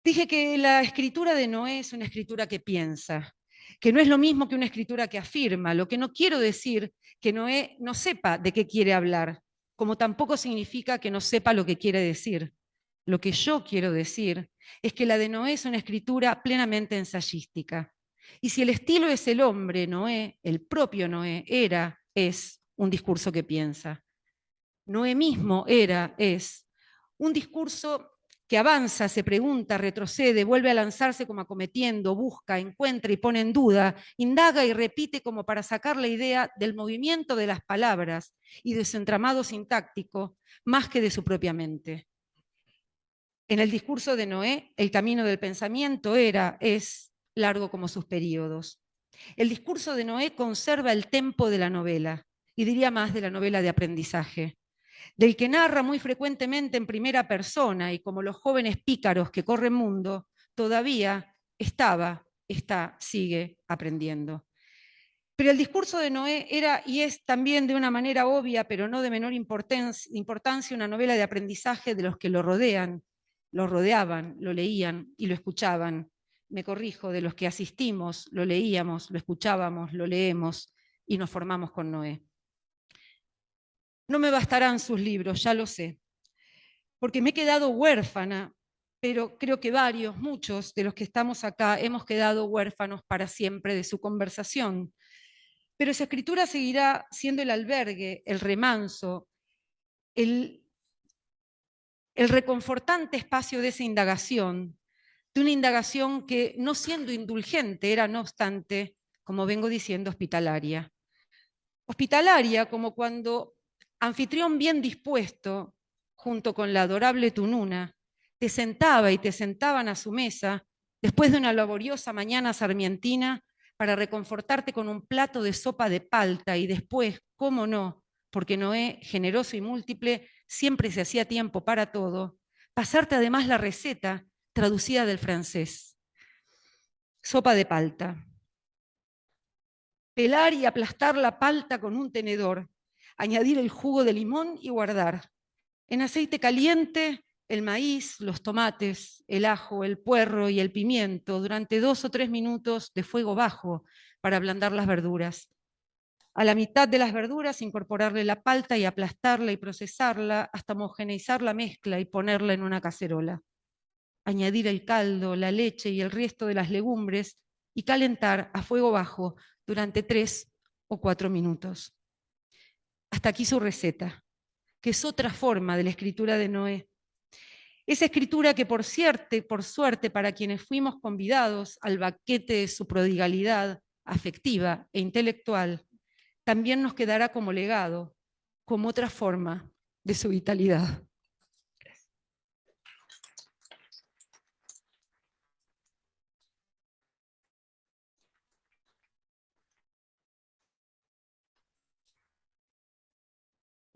Dije que la escritura de Noé es una escritura que piensa, que no es lo mismo que una escritura que afirma, lo que no quiero decir que Noé no sepa de qué quiere hablar, como tampoco significa que no sepa lo que quiere decir. Lo que yo quiero decir es que la de Noé es una escritura plenamente ensayística. Y si el estilo es el hombre, Noé, el propio Noé, es un discurso que piensa. Noé mismo es un discurso que avanza, se pregunta, retrocede, vuelve a lanzarse como acometiendo, busca, encuentra y pone en duda, indaga y repite como para sacar la idea del movimiento de las palabras y de su entramado sintáctico, más que de su propia mente. En el discurso de Noé, el camino del pensamiento es largo como sus períodos. El discurso de Noé conserva el tempo de la novela, y diría más de la novela de aprendizaje, del que narra muy frecuentemente en primera persona y como los jóvenes pícaros que corren mundo, todavía sigue aprendiendo. Pero el discurso de Noé era y es también de una manera obvia, pero no de menor importancia, una novela de aprendizaje de los que lo rodeaban, lo leían y lo escuchaban. Me corrijo, de los que asistimos, lo leíamos, lo escuchábamos, lo leemos y nos formamos con Noé. No me bastarán sus libros, ya lo sé, porque me he quedado huérfana, pero creo que muchos de los que estamos acá hemos quedado huérfanos para siempre de su conversación. Pero esa escritura seguirá siendo el albergue, el remanso, el reconfortante espacio de esa indagación, de una indagación que, no siendo indulgente, era, no obstante, como vengo diciendo, hospitalaria. Hospitalaria como cuando anfitrión bien dispuesto, junto con la adorable Tununa, te sentaba y te sentaban a su mesa después de una laboriosa mañana sarmientina para reconfortarte con un plato de sopa de palta y después, cómo no, porque Noé, generoso y múltiple, siempre se hacía tiempo para todo, pasarte además la receta traducida del francés. Sopa de palta. Pelar y aplastar la palta con un tenedor, añadir el jugo de limón y guardar. En aceite caliente, el maíz, los tomates, el ajo, el puerro y el pimiento durante 2 o 3 minutos de fuego bajo para ablandar las verduras. A la mitad de las verduras incorporarle la palta y aplastarla y procesarla hasta homogeneizar la mezcla y ponerla en una cacerola. Añadir el caldo, la leche y el resto de las legumbres y calentar a fuego bajo durante 3 o 4 minutos. Hasta aquí su receta, que es otra forma de la escritura de Noé. Esa escritura que por suerte para quienes fuimos convidados al banquete de su prodigalidad afectiva e intelectual, también nos quedará como legado, como otra forma de su vitalidad.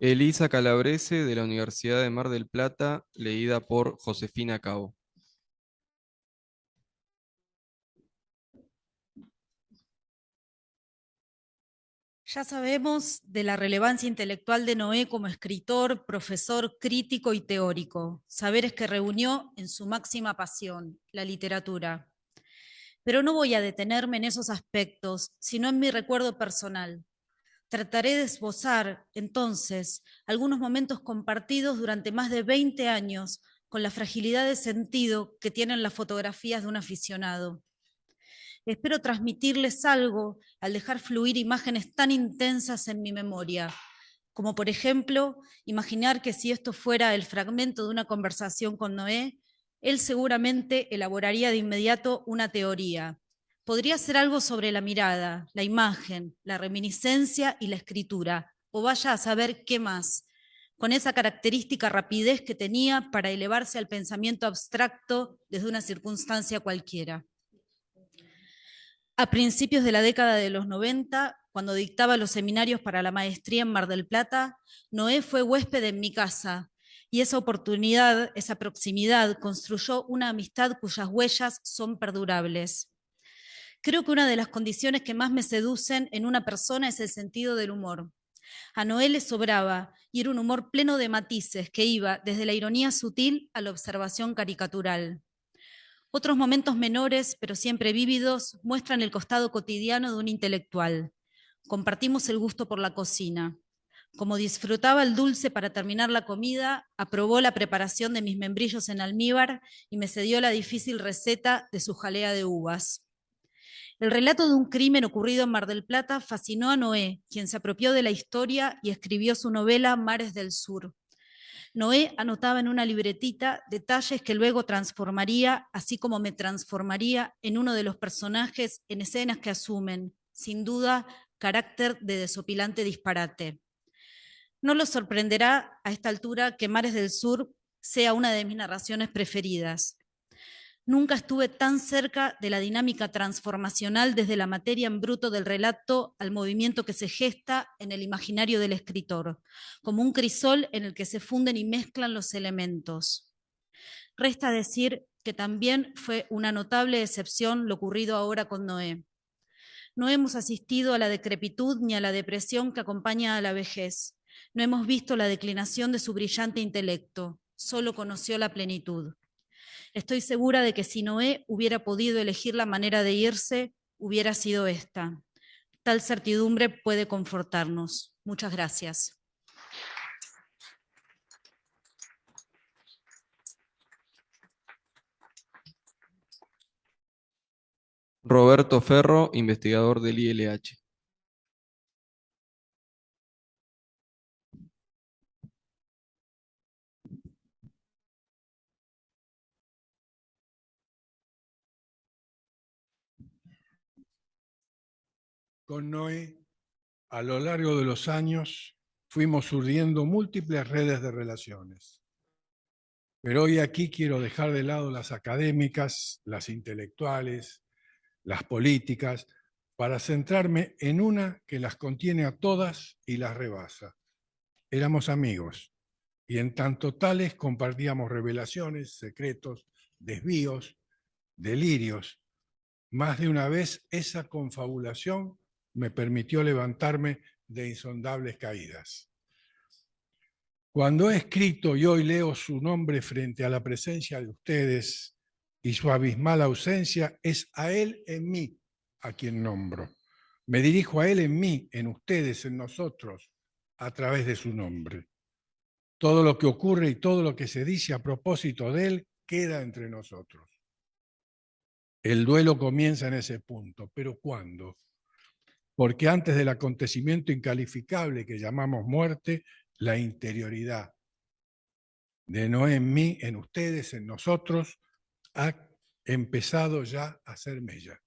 Elisa Calabrese, de la Universidad de Mar del Plata, leída por Josefina Cabo. Ya sabemos de la relevancia intelectual de Noé como escritor, profesor, crítico y teórico, saberes que reunió en su máxima pasión, la literatura. Pero no voy a detenerme en esos aspectos, sino en mi recuerdo personal. Trataré de esbozar, entonces, algunos momentos compartidos durante más de 20 años con la fragilidad de sentido que tienen las fotografías de un aficionado. Espero transmitirles algo al dejar fluir imágenes tan intensas en mi memoria, como por ejemplo, imaginar que si esto fuera el fragmento de una conversación con Noé, él seguramente elaboraría de inmediato una teoría. Podría ser algo sobre la mirada, la imagen, la reminiscencia y la escritura, o vaya a saber qué más, con esa característica rapidez que tenía para elevarse al pensamiento abstracto desde una circunstancia cualquiera. A principios de la década de los 90, cuando dictaba los seminarios para la maestría en Mar del Plata, Noé fue huésped en mi casa, y esa oportunidad, esa proximidad, construyó una amistad cuyas huellas son perdurables. Creo que una de las condiciones que más me seducen en una persona es el sentido del humor. A Noé le sobraba, y era un humor pleno de matices que iba desde la ironía sutil a la observación caricatural. Otros momentos menores, pero siempre vívidos, muestran el costado cotidiano de un intelectual. Compartimos el gusto por la cocina. Como disfrutaba el dulce para terminar la comida, aprobó la preparación de mis membrillos en almíbar y me cedió la difícil receta de su jalea de uvas. El relato de un crimen ocurrido en Mar del Plata fascinó a Noé, quien se apropió de la historia y escribió su novela Mares del Sur. Noé anotaba en una libretita detalles que luego transformaría, así como me transformaría en uno de los personajes en escenas que asumen, sin duda, carácter de desopilante disparate. No los sorprenderá a esta altura que Mares del Sur sea una de mis narraciones preferidas. Nunca estuve tan cerca de la dinámica transformacional desde la materia en bruto del relato al movimiento que se gesta en el imaginario del escritor, como un crisol en el que se funden y mezclan los elementos. Resta decir que también fue una notable excepción lo ocurrido ahora con Noé. No hemos asistido a la decrepitud ni a la depresión que acompaña a la vejez. No hemos visto la declinación de su brillante intelecto, solo conoció la plenitud. Estoy segura de que si Noé hubiera podido elegir la manera de irse, hubiera sido esta. Tal certidumbre puede confortarnos. Muchas gracias. Roberto Ferro, investigador del ILH. Con Noé, a lo largo de los años, fuimos urdiendo múltiples redes de relaciones. Pero hoy aquí quiero dejar de lado las académicas, las intelectuales, las políticas, para centrarme en una que las contiene a todas y las rebasa. Éramos amigos, y en tanto tales compartíamos revelaciones, secretos, desvíos, delirios. Más de una vez esa confabulación me permitió levantarme de insondables caídas. Cuando he escrito y hoy leo su nombre frente a la presencia de ustedes y su abismal ausencia, es a él en mí a quien nombro. Me dirijo a él en mí, en ustedes, en nosotros, a través de su nombre. Todo lo que ocurre y todo lo que se dice a propósito de él queda entre nosotros. El duelo comienza en ese punto, pero ¿cuándo? Porque antes del acontecimiento incalificable que llamamos muerte, la interioridad de Noé en mí, en ustedes, en nosotros, ha empezado ya a ser mella.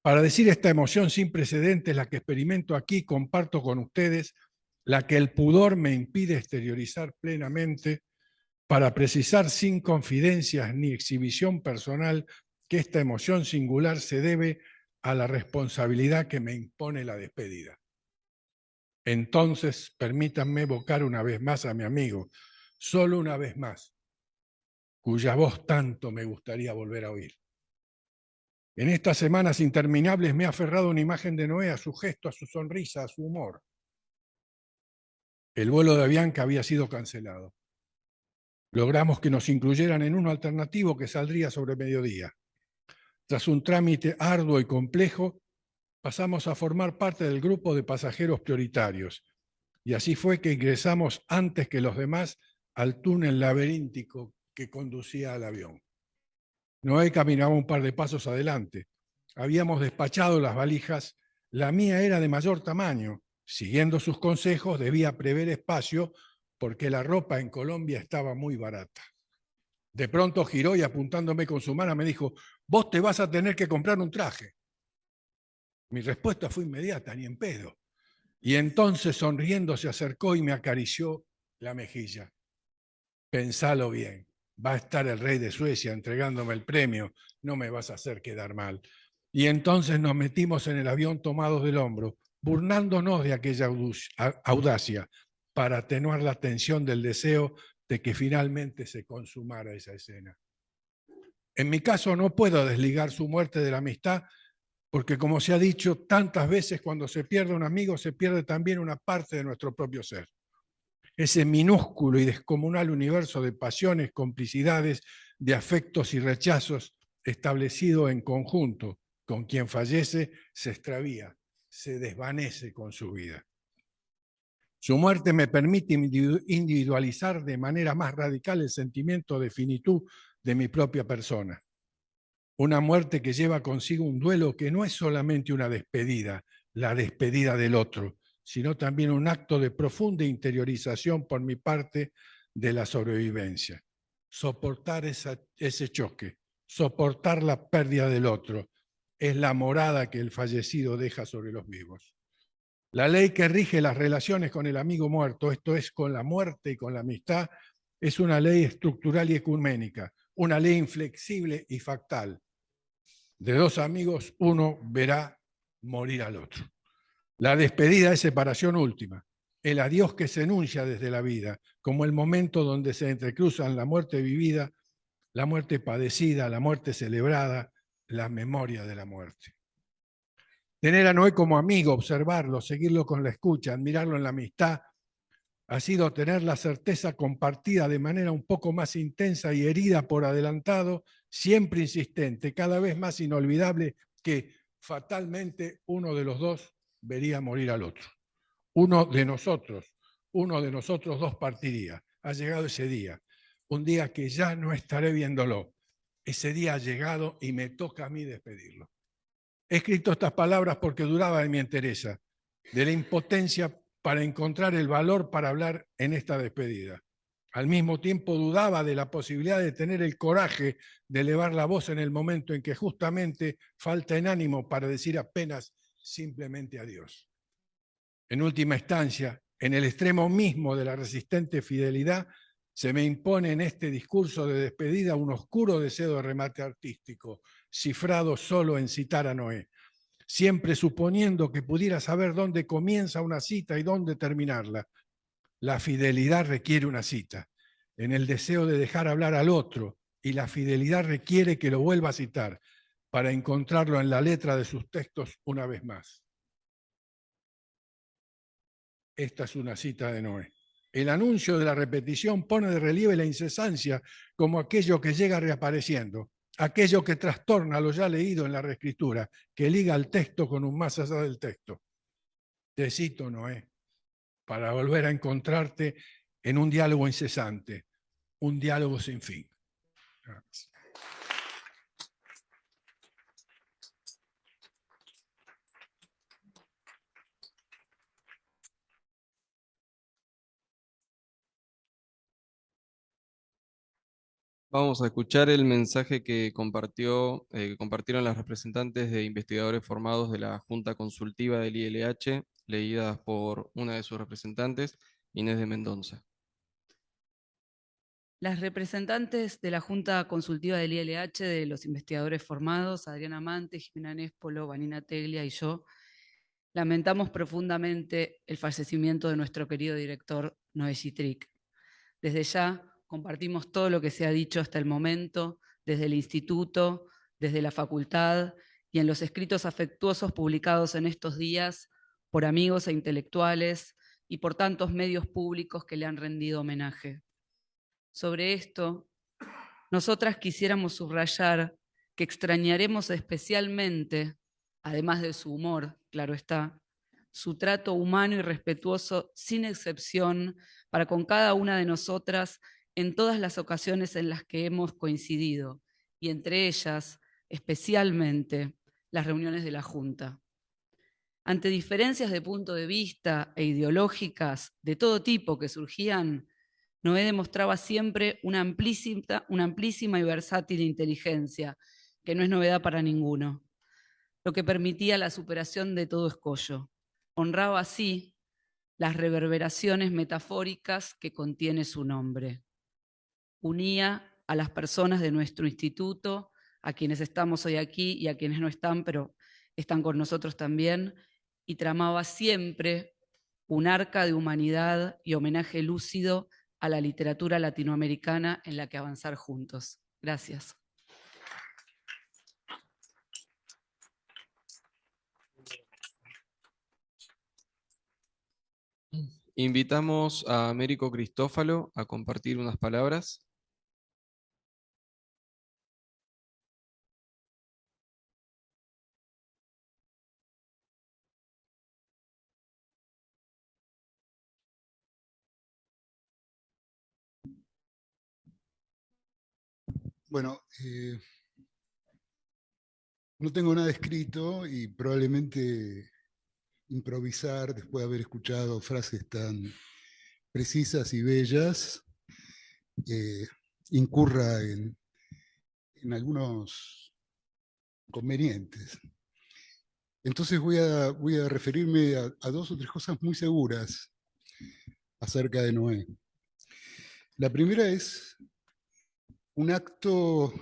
Para decir esta emoción sin precedentes, la que experimento aquí, comparto con ustedes, la que el pudor me impide exteriorizar plenamente, para precisar sin confidencias ni exhibición personal que esta emoción singular se debe a la responsabilidad que me impone la despedida. Entonces, permítanme evocar una vez más a mi amigo, solo una vez más, cuya voz tanto me gustaría volver a oír. En estas semanas interminables me ha aferrado una imagen de Noé, a su gesto, a su sonrisa, a su humor. El vuelo de Avianca había sido cancelado. Logramos que nos incluyeran en uno alternativo que saldría sobre mediodía. Tras un trámite arduo y complejo, pasamos a formar parte del grupo de pasajeros prioritarios. Y así fue que ingresamos antes que los demás al túnel laberíntico que conducía al avión. Noé caminaba un par de pasos adelante. Habíamos despachado las valijas. La mía era de mayor tamaño. Siguiendo sus consejos, debía prever espacio porque la ropa en Colombia estaba muy barata. De pronto giró y apuntándome con su mano me dijo: vos te vas a tener que comprar un traje. Mi respuesta fue inmediata: ni en pedo. Y entonces sonriendo se acercó y me acarició la mejilla. Pensalo bien, va a estar el rey de Suecia entregándome el premio, no me vas a hacer quedar mal. Y entonces nos metimos en el avión tomados del hombro, burlándonos de aquella audacia, para atenuar la tensión del deseo de que finalmente se consumara esa escena. En mi caso no puedo desligar su muerte de la amistad, Porque como se ha dicho tantas veces, cuando se pierde un amigo, se pierde también una parte de nuestro propio ser. Ese minúsculo y descomunal universo de pasiones, complicidades, de afectos y rechazos establecido en conjunto con quien fallece, se extravía, se desvanece con su vida. Su muerte me permite individualizar de manera más radical el sentimiento de finitud de mi propia persona. Una muerte que lleva consigo un duelo que no es solamente una despedida, la despedida del otro, sino también un acto de profunda interiorización por mi parte de la sobrevivencia. Soportar ese choque, soportar la pérdida del otro, es la morada que el fallecido deja sobre los vivos. La ley que rige las relaciones con el amigo muerto, esto es, con la muerte y con la amistad, es una ley estructural y ecuménica, una ley inflexible y factal. De dos amigos, uno verá morir al otro. La despedida es separación última, el adiós que se enuncia desde la vida, como el momento donde se entrecruzan la muerte vivida, la muerte padecida, la muerte celebrada, la memoria de la muerte. Tener a Noé como amigo, observarlo, seguirlo con la escucha, admirarlo en la amistad, ha sido tener la certeza compartida de manera un poco más intensa y herida por adelantado, siempre insistente, cada vez más inolvidable, que fatalmente uno de los dos vería morir al otro. Uno de nosotros dos partiría. Ha llegado ese día, un día que ya no estaré viéndolo. Ese día ha llegado y me toca a mí despedirlo. He escrito estas palabras porque dudaba de mi entereza, de la impotencia para encontrar el valor para hablar en esta despedida. Al mismo tiempo dudaba de la posibilidad de tener el coraje de elevar la voz en el momento en que justamente falta en ánimo para decir apenas simplemente adiós. En última instancia, en el extremo mismo de la resistente fidelidad, se me impone en este discurso de despedida un oscuro deseo de remate artístico, cifrado solo en citar a Noé, siempre suponiendo que pudiera saber dónde comienza una cita y dónde terminarla. La fidelidad requiere una cita, en el deseo de dejar hablar al otro, y la fidelidad requiere que lo vuelva a citar para encontrarlo en la letra de sus textos una vez más. Esta es una cita de Noé. El anuncio de la repetición pone de relieve la incesancia como aquello que llega reapareciendo, aquello que trastorna lo ya leído en la reescritura, que liga al texto con un más allá del texto. Te cito, Noé, para volver a encontrarte en un diálogo incesante, un diálogo sin fin. Gracias. Vamos a escuchar el mensaje que compartieron las representantes de investigadores formados de la Junta Consultiva del ILH, leídas por una de sus representantes, Inés de Mendoza. Las representantes de la Junta Consultiva del ILH, de los investigadores formados, Adriana Mante, Jimena Nespolo, Vanina Teglia y yo, lamentamos profundamente el fallecimiento de nuestro querido director Noé Trick. Desde ya compartimos todo lo que se ha dicho hasta el momento, desde el instituto, desde la facultad y en los escritos afectuosos publicados en estos días por amigos e intelectuales y por tantos medios públicos que le han rendido homenaje. Sobre esto, nosotras quisiéramos subrayar que extrañaremos especialmente, además de su humor, claro está, su trato humano y respetuoso sin excepción para con cada una de nosotras en todas las ocasiones en las que hemos coincidido, y entre ellas, especialmente, las reuniones de la Junta. Ante diferencias de punto de vista e ideológicas de todo tipo que surgían, Noé demostraba siempre una amplísima y versátil inteligencia, que no es novedad para ninguno, lo que permitía la superación de todo escollo. Honraba así las reverberaciones metafóricas que contiene su nombre. Unía a las personas de nuestro instituto, a quienes estamos hoy aquí y a quienes no están, pero están con nosotros también, y tramaba siempre un arca de humanidad y homenaje lúcido a la literatura latinoamericana en la que avanzar juntos. Gracias. Invitamos a Américo Cristófalo a compartir unas palabras. Bueno, no tengo nada escrito y probablemente improvisar después de haber escuchado frases tan precisas y bellas, incurra en algunos convenientes. Entonces voy a referirme a dos o tres cosas muy seguras acerca de Noé. La primera es un acto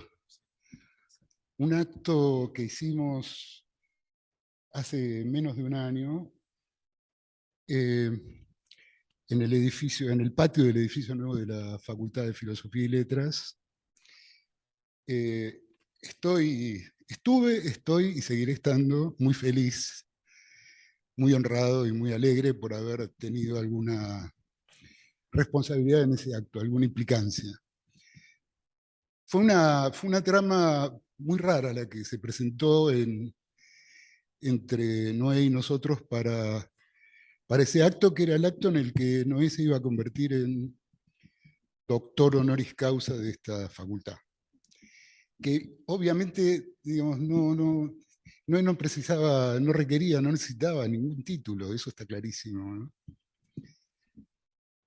que hicimos hace menos de un año en el edificio, en el patio del edificio nuevo de la Facultad de Filosofía y Letras. Estoy y seguiré estando muy feliz, muy honrado y muy alegre por haber tenido alguna responsabilidad en ese acto, alguna implicancia. Fue una trama muy rara la que se presentó entre Noé y nosotros para ese acto, que era el acto en el que Noé se iba a convertir en doctor honoris causa de esta facultad. Que obviamente, digamos, no precisaba, no requería, no necesitaba ningún título, eso está clarísimo, ¿no?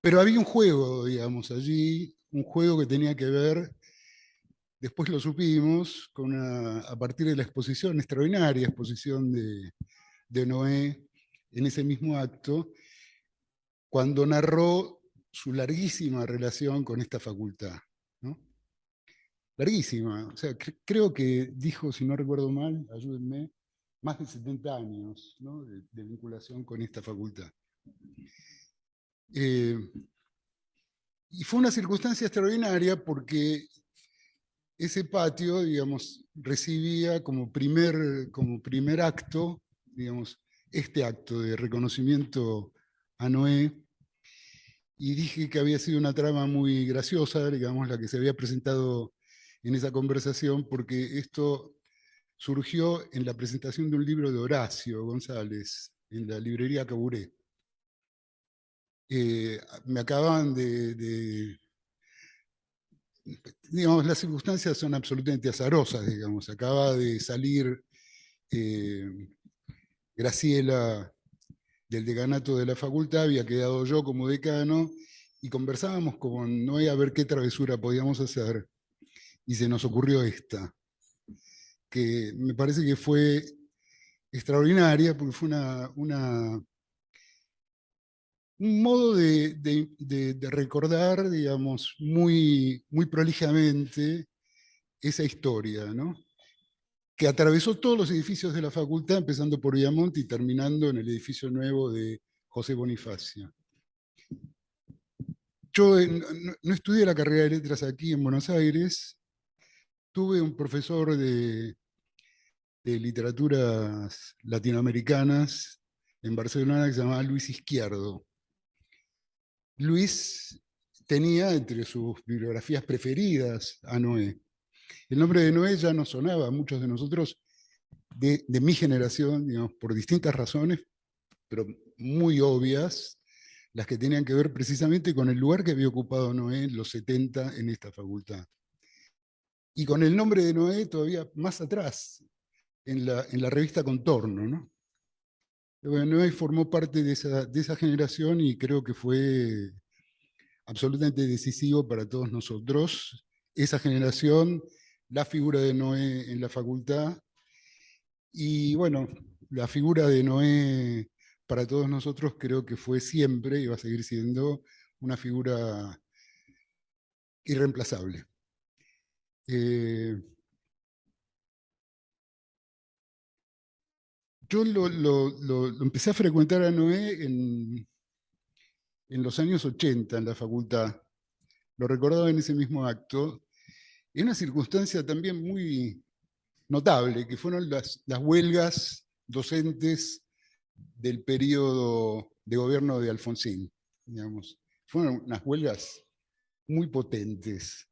Pero había un juego, digamos, allí, un juego que tenía que ver, después lo supimos, a partir de la exposición, extraordinaria exposición de Noé en ese mismo acto, cuando narró su larguísima relación con esta facultad, ¿no? Larguísima, o sea, creo que dijo, si no recuerdo mal, ayúdenme, más de 70 años, ¿no?, de vinculación con esta facultad. Y fue una circunstancia extraordinaria porque ese patio, digamos, recibía como primer acto, digamos, este acto de reconocimiento a Noé, y dije que había sido una trama muy graciosa, digamos, la que se había presentado en esa conversación, porque esto surgió en la presentación de un libro de Horacio González, en la librería Caburé. Me acababan digamos, las circunstancias son absolutamente azarosas, digamos. Acaba de salir Graciela del decanato de la facultad, había quedado yo como decano, y conversábamos con Noé a ver qué travesura podíamos hacer, y se nos ocurrió esta, que me parece que fue extraordinaria, porque fue un modo de recordar, digamos, muy prolijamente esa historia, ¿no?, que atravesó todos los edificios de la facultad, empezando por Viamonte y terminando en el edificio nuevo de José Bonifacio. Yo no estudié la carrera de letras aquí en Buenos Aires, tuve un profesor de literaturas latinoamericanas en Barcelona que se llamaba Luis Izquierdo. Luis tenía entre sus bibliografías preferidas a Noé. El nombre de Noé ya nos sonaba a muchos de nosotros de mi generación, digamos, por distintas razones, pero muy obvias, las que tenían que ver precisamente con el lugar que había ocupado Noé en los 70 en esta facultad. Y con el nombre de Noé todavía más atrás, en la revista Contorno, ¿no? Bueno, Noé formó parte de esa generación y creo que fue absolutamente decisivo para todos nosotros. Esa generación, la figura de Noé en la facultad, y bueno, la figura de Noé para todos nosotros creo que fue siempre y va a seguir siendo una figura irreemplazable. Yo lo empecé a frecuentar a Noé en los años 80 en la facultad. Lo recordaba en ese mismo acto. En una circunstancia también muy notable, que fueron las huelgas docentes del periodo de gobierno de Alfonsín. digamos. Fueron unas huelgas muy potentes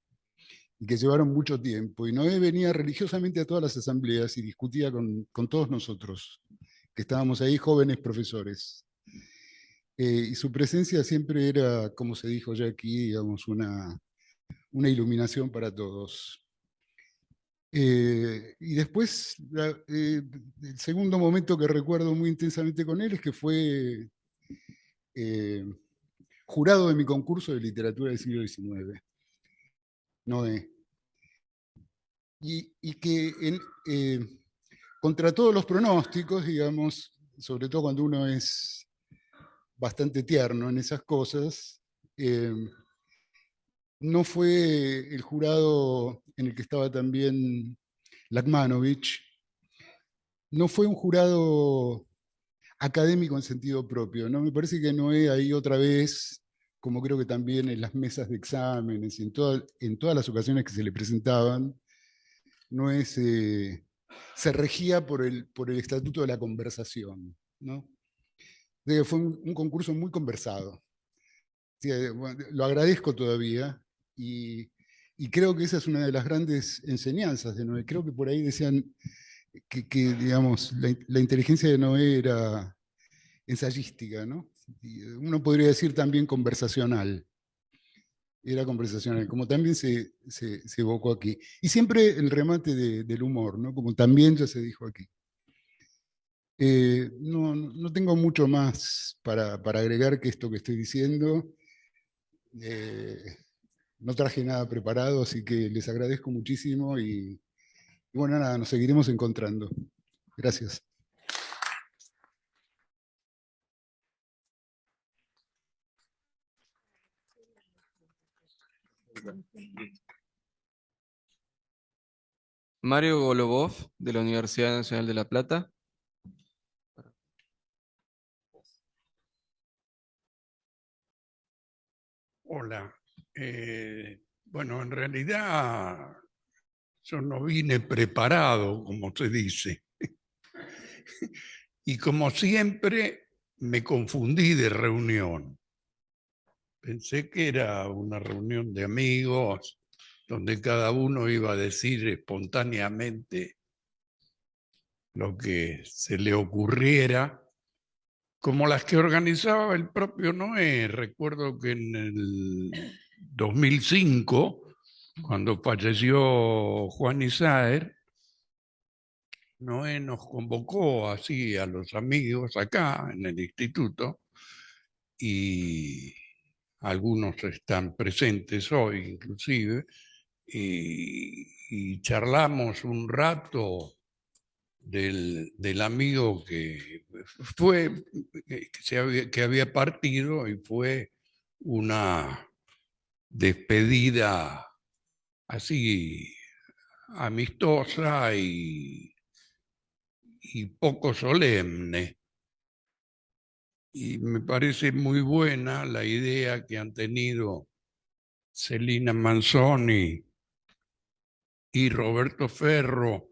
y que llevaron mucho tiempo. Y Noé venía religiosamente a todas las asambleas y discutía con todos nosotros, que estábamos ahí, jóvenes profesores. Y su presencia siempre era, como se dijo ya aquí, digamos, una iluminación para todos. Y después, el segundo momento que recuerdo muy intensamente con él es que fue jurado de mi concurso de literatura del siglo XIX, Noé. Y que contra todos los pronósticos, digamos, sobre todo cuando uno es bastante tierno en esas cosas, no fue el jurado en el que estaba también Lakmanovich, no fue un jurado académico en sentido propio, ¿no? Me parece que Noé ahí otra vez, como creo que también en las mesas de exámenes y en todas las ocasiones que se le presentaban, Noé se regía por el estatuto de la conversación, ¿no? Fue un concurso muy conversado. Bueno, lo agradezco todavía y creo que esa es una de las grandes enseñanzas de Noé. Creo que por ahí decían que digamos, la inteligencia de Noé era ensayística, ¿no? Y uno podría decir también conversacional. Era conversacional, como también se evocó aquí. Y siempre el remate del humor, ¿no? Como también ya se dijo aquí. No tengo mucho más para agregar que esto que estoy diciendo. No traje nada preparado, así que les agradezco muchísimo y bueno, nada, nos seguiremos encontrando. Gracias. Mario Golubov, de la Universidad Nacional de La Plata. Hola. Bueno, en realidad yo no vine preparado, como se dice. Y como siempre, me confundí de reunión. Pensé que era una reunión de amigos, donde cada uno iba a decir espontáneamente lo que se le ocurriera, como las que organizaba el propio Noé. Recuerdo que en el 2005, cuando falleció Juan Isaer, Noé nos convocó así a los amigos acá en el instituto y algunos están presentes hoy inclusive, y charlamos un rato del amigo que había partido, y fue una despedida así amistosa y poco solemne. Y me parece muy buena la idea que han tenido Celina Manzoni y Roberto Ferro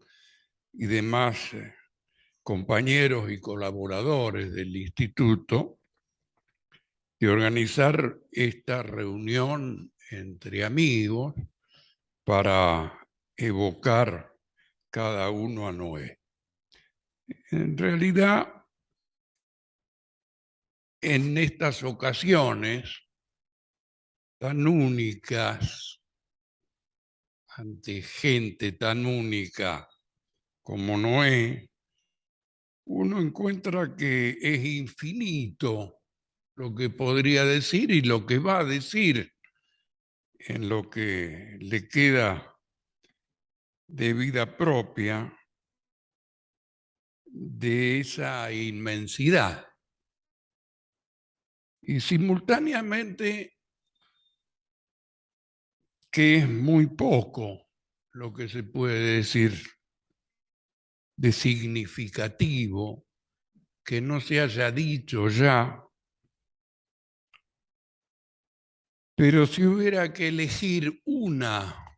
y demás compañeros y colaboradores del instituto, de organizar esta reunión entre amigos para evocar cada uno a Noé. En realidad, en estas ocasiones tan únicas, ante gente tan única como Noé, uno encuentra que es infinito lo que podría decir y lo que va a decir en lo que le queda de vida propia de esa inmensidad. Y simultáneamente que es muy poco lo que se puede decir de significativo que no se haya dicho ya. Pero si hubiera que elegir una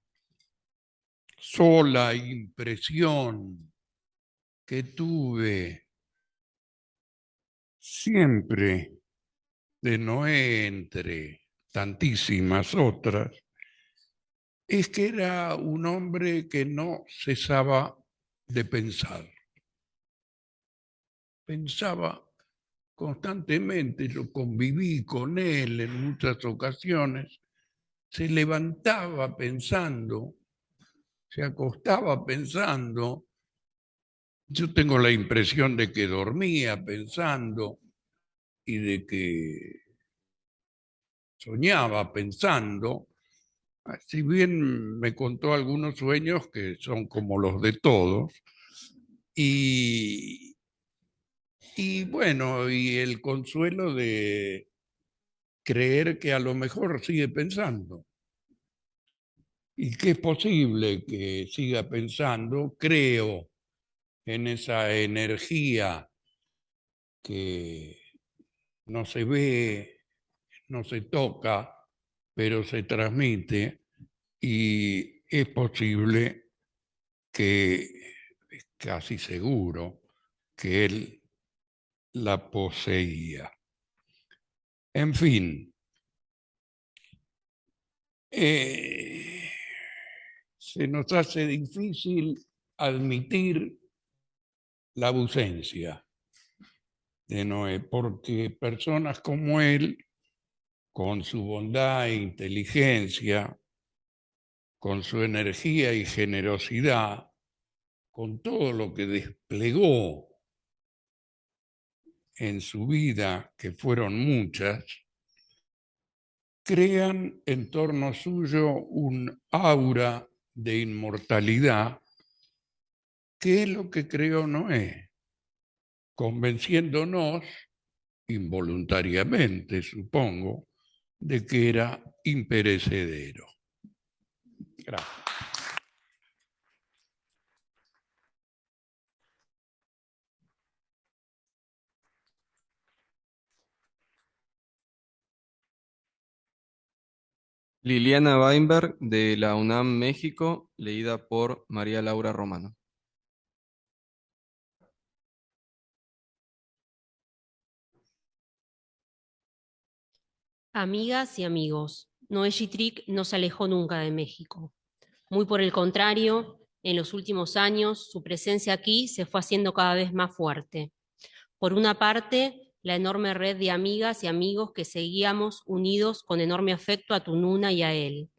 sola impresión que tuve siempre de Noé, entre tantísimas otras, es que era un hombre que no cesaba de pensar. Pensaba constantemente, yo conviví con él en muchas ocasiones, se levantaba pensando, se acostaba pensando. Yo tengo la impresión de que dormía pensando y de que soñaba pensando. Si bien me contó algunos sueños que son como los de todos, y bueno, y el consuelo de creer que a lo mejor sigue pensando y que es posible que siga pensando. Creo en esa energía que no se ve, no se toca, pero se transmite, y es posible que, es casi seguro, que él la poseía. En fin, se nos hace difícil admitir la ausencia de Noé, porque personas como él, con su bondad e inteligencia, con su energía y generosidad, con todo lo que desplegó en su vida, que fueron muchas, crean en torno suyo un aura de inmortalidad, que es lo que creó Noé, convenciéndonos, involuntariamente supongo, de que era imperecedero. Gracias. Liliana Weinberg, de la UNAM México, leída por María Laura Romano. Amigas y amigos, Noé Yitrick no se alejó nunca de México. Muy por el contrario, en los últimos años su presencia aquí se fue haciendo cada vez más fuerte. Por una parte, la enorme red de amigas y amigos que seguíamos unidos con enorme afecto a Tununa y a él,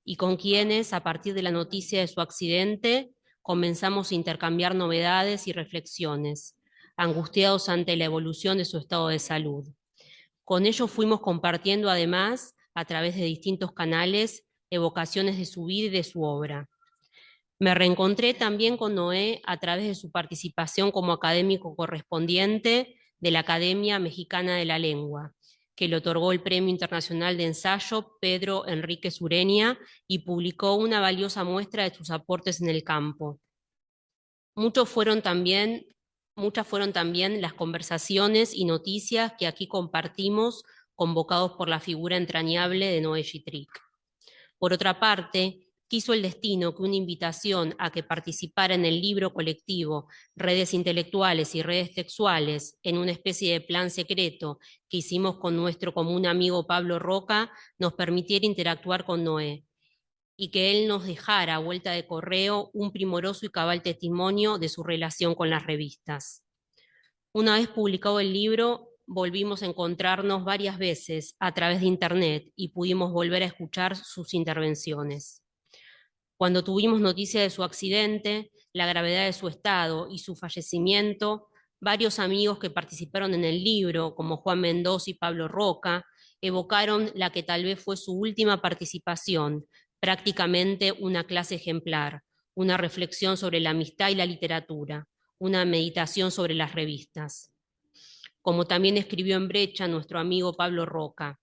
y con quienes, a partir de la noticia de su accidente, comenzamos a intercambiar novedades y reflexiones, angustiados ante la evolución de su estado de salud. Con ellos fuimos compartiendo además, a través de distintos canales, evocaciones de su vida y de su obra. Me reencontré también con Noé a través de su participación como académico correspondiente de la Academia Mexicana de la Lengua, que le otorgó el Premio Internacional de Ensayo Pedro Enríquez Ureña y publicó una valiosa muestra de sus aportes en el campo. Muchas fueron también las conversaciones y noticias que aquí compartimos, convocados por la figura entrañable de Noé Yitrick. Por otra parte, quiso el destino que una invitación a que participara en el libro colectivo Redes Intelectuales y Redes Textuales, en una especie de plan secreto que hicimos con nuestro común amigo Pablo Roca, nos permitiera interactuar con Noé, y que él nos dejara a vuelta de correo un primoroso y cabal testimonio de su relación con las revistas. Una vez publicado el libro, volvimos a encontrarnos varias veces a través de internet y pudimos volver a escuchar sus intervenciones. Cuando tuvimos noticia de su accidente, la gravedad de su estado y su fallecimiento, varios amigos que participaron en el libro, como Juan Mendoza y Pablo Roca, evocaron la que tal vez fue su última participación, prácticamente una clase ejemplar, una reflexión sobre la amistad y la literatura, una meditación sobre las revistas. Como también escribió en Brecha nuestro amigo Pablo Roca,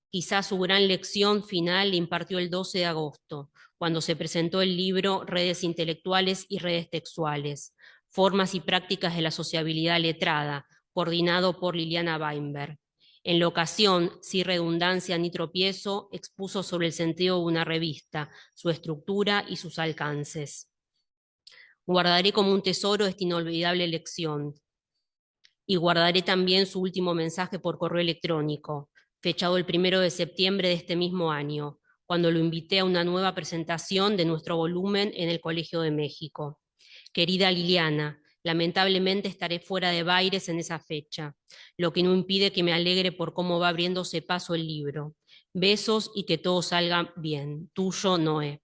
quizás su gran lección final la impartió el 12 de agosto, cuando se presentó el libro Redes Intelectuales y Redes Textuales, Formas y Prácticas de la Sociabilidad Letrada, coordinado por Liliana Weinberg. En la ocasión, sin redundancia ni tropiezo, expuso sobre el sentido de una revista, su estructura y sus alcances. Guardaré como un tesoro esta inolvidable lección. Y guardaré también su último mensaje por correo electrónico, fechado el 1 de septiembre de este mismo año, cuando lo invité a una nueva presentación de nuestro volumen en el Colegio de México. Querida Liliana, lamentablemente estaré fuera de Baires en esa fecha, lo que no impide que me alegre por cómo va abriéndose paso el libro. Besos y que todo salga bien. Tuyo, Noé.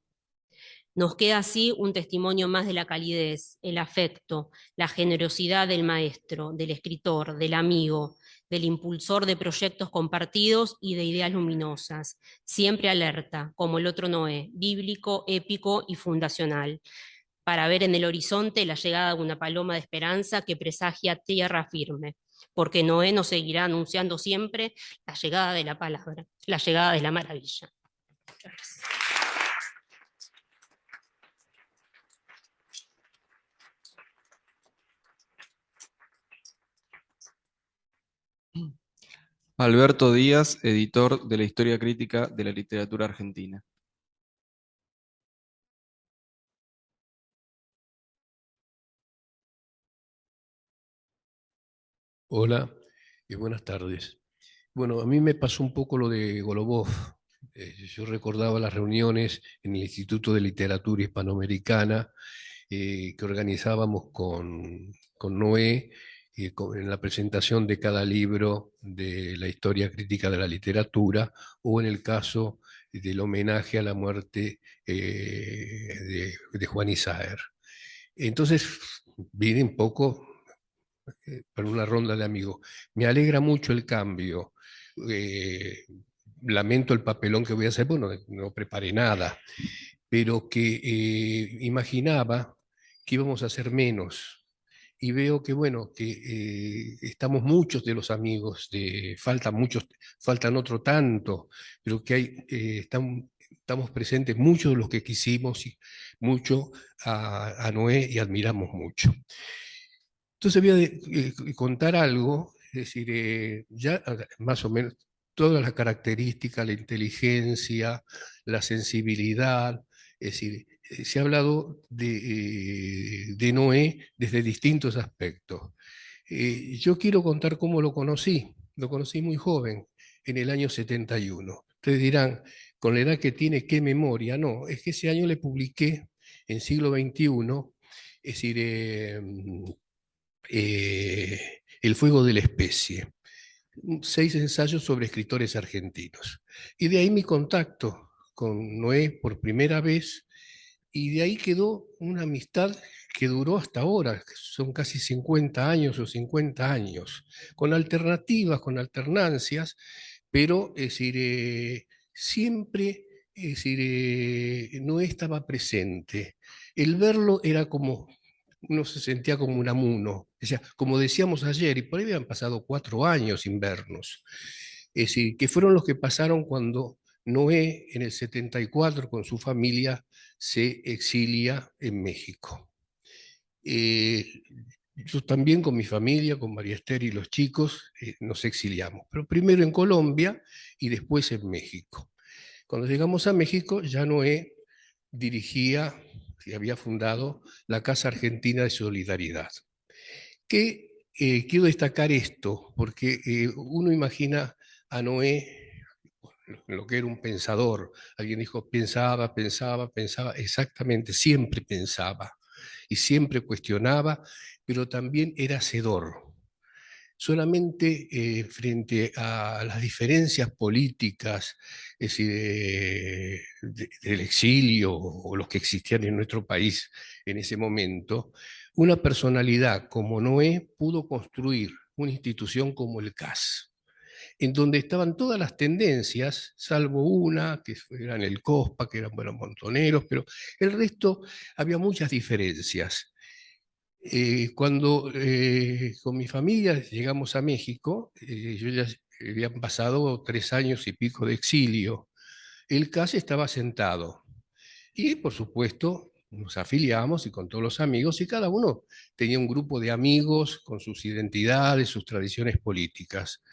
Nos queda así un testimonio más de la calidez, el afecto, la generosidad del maestro, del escritor, del amigo, del impulsor de proyectos compartidos y de ideas luminosas, siempre alerta, como el otro Noé, bíblico, épico y fundacional, para ver en el horizonte la llegada de una paloma de esperanza que presagia tierra firme, porque Noé nos seguirá anunciando siempre la llegada de la palabra, la llegada de la maravilla. Gracias. Alberto Díaz, editor de la Historia Crítica de la Literatura Argentina. Hola y buenas tardes. Bueno, a mí me pasó un poco lo de Golubov. Yo recordaba las reuniones en el Instituto de Literatura Hispanoamericana que organizábamos con Noé en la presentación de cada libro de la historia crítica de la literatura, o en el caso del homenaje a la muerte de Juan Isaac. Entonces vine un poco para una ronda de amigos. Me alegra mucho el cambio. Lamento el papelón que voy a hacer, bueno, no preparé nada, pero que imaginaba que íbamos a hacer menos. Y veo que, bueno, que estamos muchos de los amigos, faltan muchos, faltan otro tanto, pero que hay, estamos presentes muchos de los que quisimos y mucho a Noé y admiramos mucho. Entonces voy a contar algo, es decir, ya más o menos todas las características, la inteligencia, la sensibilidad, es decir, se ha hablado de Noé desde distintos aspectos. Yo quiero contar cómo lo conocí muy joven, en el año 71. Ustedes dirán, con la edad que tiene, ¿qué memoria? No, es que ese año le publiqué en siglo XXI, es decir, El fuego de la especie, 6 ensayos sobre escritores argentinos. Y de ahí mi contacto con Noé por primera vez, y de ahí quedó una amistad que duró hasta ahora, que son casi 50 años o 50 años, con alternativas, con alternancias, pero es decir, siempre es decir, Noé estaba presente. El verlo era como uno se sentía como un amuno. O sea, como decíamos ayer, y por ahí habían pasado 4 años sin vernos. Es decir, que fueron los que pasaron cuando Noé, en el 74, con su familia, se exilia en México. Yo también con mi familia, con María Esther y los chicos, nos exiliamos, pero primero en Colombia y después en México. Cuando llegamos a México, ya Noé dirigía y había fundado la Casa Argentina de Solidaridad. Que quiero destacar esto, porque uno imagina a Noé lo que era un pensador. Alguien dijo, pensaba, exactamente, siempre pensaba y siempre cuestionaba, pero también era hacedor. Solamente frente a las diferencias políticas, es decir, del exilio o los que existían en nuestro país en ese momento, una personalidad como Noé pudo construir una institución como el CAS, en donde estaban todas las tendencias, salvo una, que eran el COSPA, que eran buenos montoneros, pero el resto había muchas diferencias. Cuando con mi familia llegamos a México, yo ya habían pasado 3 años y pico de exilio, el CAS estaba sentado y por supuesto nos afiliamos y con todos los amigos, y cada uno tenía un grupo de amigos con sus identidades, sus tradiciones políticas.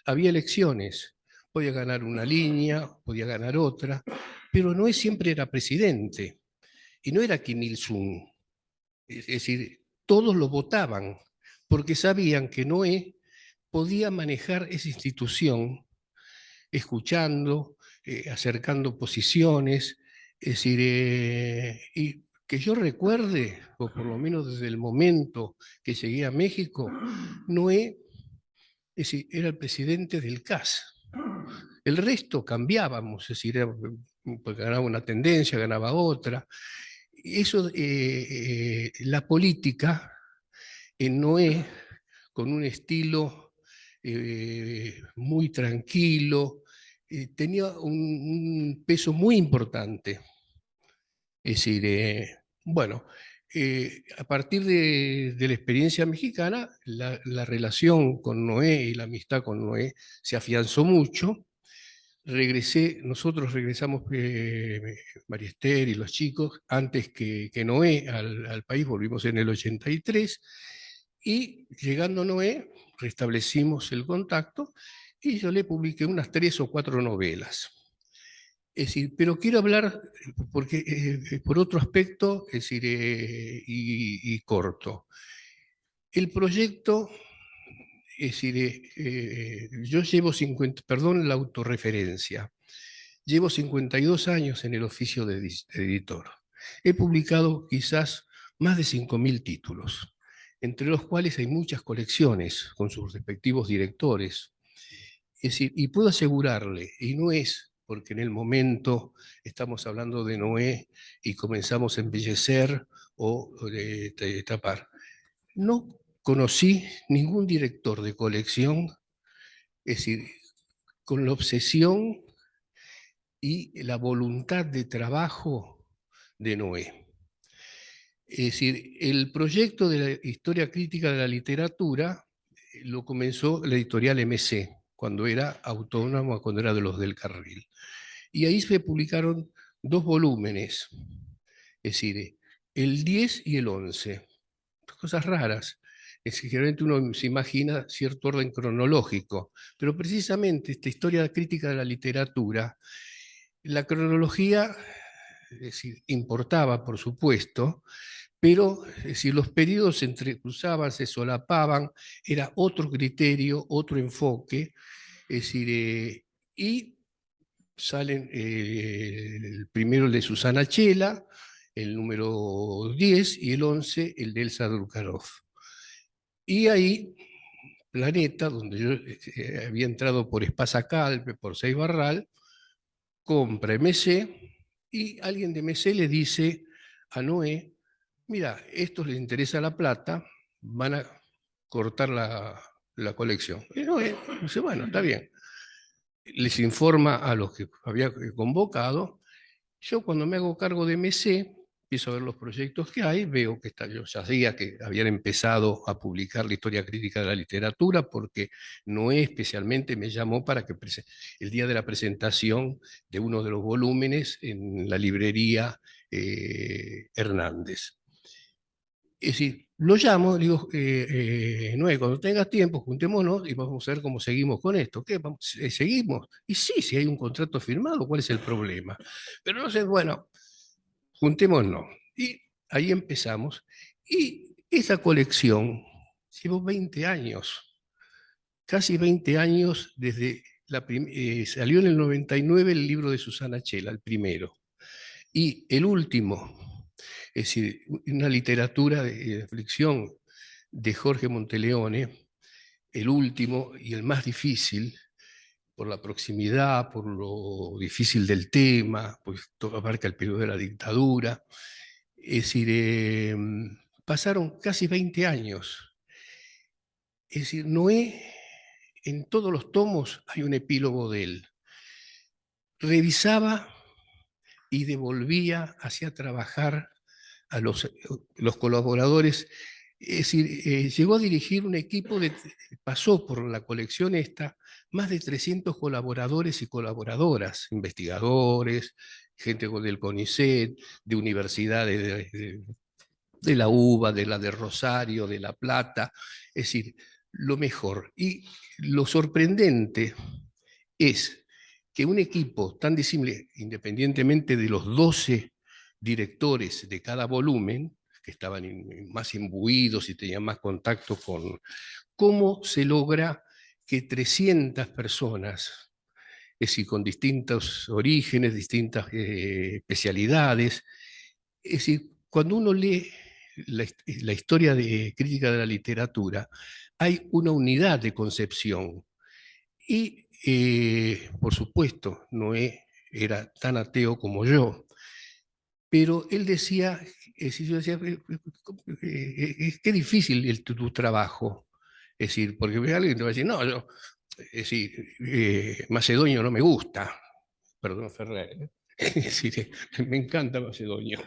Había elecciones, podía ganar una línea, podía ganar otra, pero Noé siempre era presidente y no era Kim Il-sung, es decir, todos lo votaban, porque sabían que Noé podía manejar esa institución escuchando, acercando posiciones, es decir, y que yo recuerde, o por lo menos desde el momento que llegué a México, Noé, es decir, era el presidente del CAS. El resto cambiábamos, es decir, pues ganaba una tendencia, ganaba otra. Eso, la política en Noé, con un estilo muy tranquilo, tenía un peso muy importante. Es decir, bueno, a partir de la experiencia mexicana, la relación con Noé y la amistad con Noé se afianzó mucho. Nosotros regresamos, María Esther y los chicos, antes que Noé al país, volvimos en el 83, y llegando Noé, restablecimos el contacto, y yo le publiqué unas 3 o 4 novelas. Es decir, pero quiero hablar, porque, por otro aspecto, es decir, y corto. El proyecto, es decir, yo llevo perdón la autorreferencia, llevo 52 años en el oficio de editor. He publicado quizás más de 5.000 títulos, entre los cuales hay muchas colecciones con sus respectivos directores. Es decir, y puedo asegurarle, y no es porque en el momento estamos hablando de Noé y comenzamos a embellecer o de tapar. No conocí ningún director de colección, es decir, con la obsesión y la voluntad de trabajo de Noé. Es decir, el proyecto de la historia crítica de la literatura lo comenzó la editorial MC, cuando era autónoma, cuando era de los del Carril. Y ahí se publicaron 2 volúmenes, es decir, el 10 y el 11. Cosas raras. Es que generalmente uno se imagina cierto orden cronológico, pero precisamente esta historia crítica de la literatura, la cronología, es decir, importaba, por supuesto, pero es decir, los periodos se entrecruzaban, se solapaban, era otro criterio, otro enfoque, es decir, y salen el primero el de Susana Chela, el número 10 y el 11 el de Elsa Drukarov. Y ahí, Planeta, donde yo había entrado por Espasa Calpe, por Seis Barral, compra MC y alguien de MC le dice a Noé, mira, estos les interesa la plata, van a cortar la colección. Y Noé dice, bueno, está bien. Les informa a los que había convocado. Yo cuando me hago cargo de MC, empiezo a ver los proyectos que hay, veo que yo ya sabía que habían empezado a publicar la historia crítica de la literatura, porque Noé especialmente me llamó para que el día de la presentación de uno de los volúmenes en la librería Hernández. Es decir, lo llamo, digo, Noé, cuando tengas tiempo, juntémonos y vamos a ver cómo seguimos con esto. ¿Qué? ¿Seguimos? Y sí, si hay un contrato firmado, ¿cuál es el problema? Pero no sé, bueno, juntémonos. Y ahí empezamos. Y esa colección llevó 20 años, casi 20 años desde salió en el 99 el libro de Susana Chela, el primero. Y el último, es decir, una literatura de ficción de Jorge Monteleone, el último y el más difícil, por la proximidad, por lo difícil del tema, pues todo abarca el periodo de la dictadura. Es decir, pasaron casi 20 años. Es decir, Noé, en todos los tomos hay un epílogo de él. Revisaba y devolvía, hacía trabajar a los colaboradores. Es decir, llegó a dirigir un equipo, pasó por la colección esta, más de 300 colaboradores y colaboradoras, investigadores, gente del CONICET, de universidades de la UBA, de la de Rosario, de La Plata, es decir, lo mejor. Y lo sorprendente es que un equipo tan disímil, independientemente de los 12 directores de cada volumen, que estaban más imbuidos y tenían más contacto con cómo se logra que 300 personas, es decir, con distintos orígenes, distintas especialidades, es decir, cuando uno lee la historia de crítica de la literatura, hay una unidad de concepción. Y, por supuesto, Noé era tan ateo como yo, pero él decía, yo decía, qué difícil tu trabajo. Es decir, porque alguien te va a decir, no, yo, es decir, Macedonio no me gusta. Perdón, Ferrer. Es decir, me encanta Macedonio.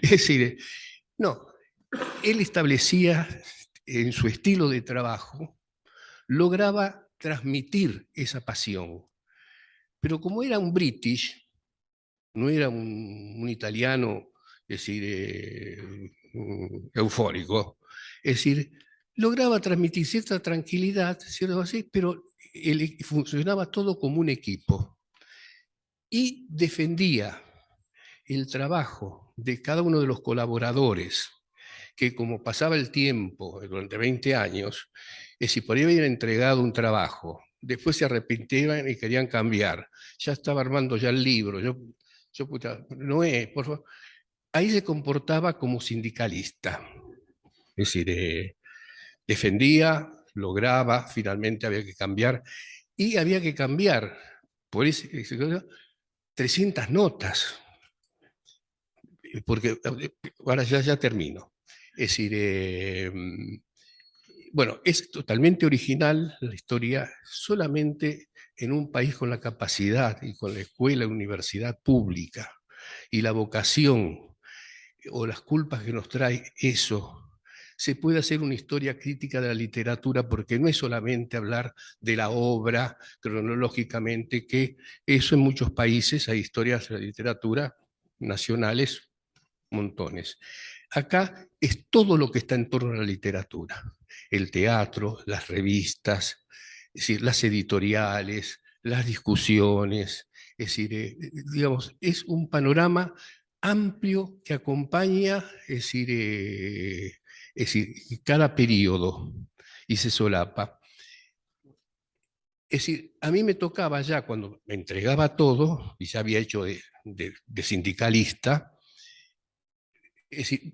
Es decir, no, él establecía en su estilo de trabajo, lograba transmitir esa pasión. Pero como era un British, no era un italiano, es decir, eufórico, es decir, lograba transmitir cierta tranquilidad, cierto así, pero funcionaba todo como un equipo. Y defendía el trabajo de cada uno de los colaboradores, que como pasaba el tiempo, durante 20 años, es decir, por ahí habían entregado un trabajo, después se arrepentían y querían cambiar, ya estaba armando ya el libro, Noé, por favor, ahí se comportaba como sindicalista, es decir, defendía, lograba, finalmente había que cambiar, y había que cambiar, por eso, 300 notas, porque ahora ya termino. Es decir, bueno, es totalmente original la historia, solamente en un país con la capacidad y con la escuela y universidad pública y la vocación o las culpas que nos trae eso, se puede hacer una historia crítica de la literatura, porque no es solamente hablar de la obra cronológicamente, que eso en muchos países hay historias de la literatura nacionales, montones. Acá es todo lo que está en torno a la literatura, el teatro, las revistas, es decir, las editoriales, las discusiones, es decir, digamos, es un panorama amplio que acompaña, es decir, cada periodo y se solapa. Es decir, a mí me tocaba ya cuando me entregaba todo, y ya había hecho de sindicalista, es decir,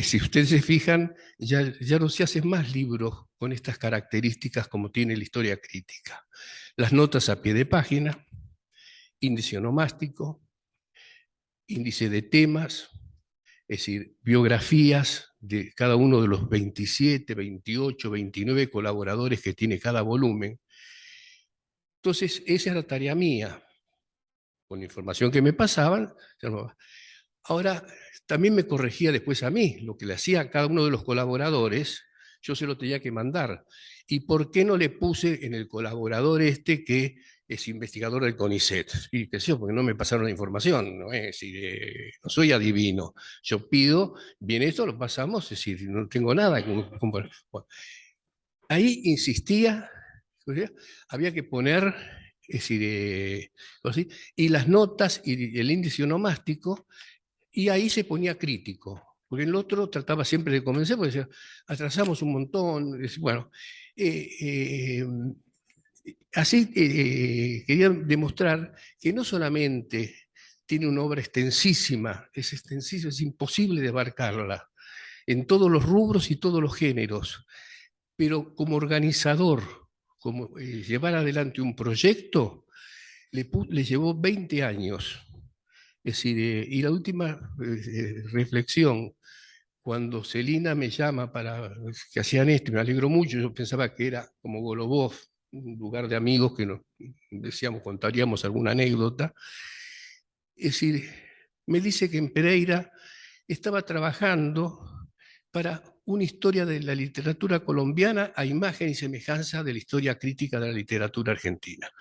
si ustedes se fijan, ya no se hacen más libros con estas características como tiene la historia crítica. Las notas a pie de página, índice onomástico, índice de temas, es decir, biografías de cada uno de los 27, 28, 29 colaboradores que tiene cada volumen. Entonces, esa era tarea mía. Con la información que me pasaban, ahora también me corregía después a mí, lo que le hacía a cada uno de los colaboradores, yo se lo tenía que mandar. ¿Y por qué no le puse en el colaborador este que es investigador del CONICET? Y qué sé yo, porque no me pasaron la información, ¿no? Es decir, no soy adivino. Yo pido, bien, esto lo pasamos, es decir, no tengo nada. Bueno, ahí insistía, había que poner, es decir, y las notas y el índice onomástico, y ahí se ponía crítico, porque el otro trataba siempre de convencer, porque decía, atrasamos un montón, bueno, así quería demostrar que no solamente tiene una obra extensísima, es imposible de abarcarla, en todos los rubros y todos los géneros, pero como organizador, como llevar adelante un proyecto, le llevó 20 años. Es decir, y la última reflexión, cuando Celina me llama para que hacían esto, me alegro mucho, yo pensaba que era como Golobov, un lugar de amigos que nos decíamos, contaríamos alguna anécdota. Es decir, me dice que en Pereira estaba trabajando para una historia de la literatura colombiana a imagen y semejanza de la historia crítica de la literatura argentina.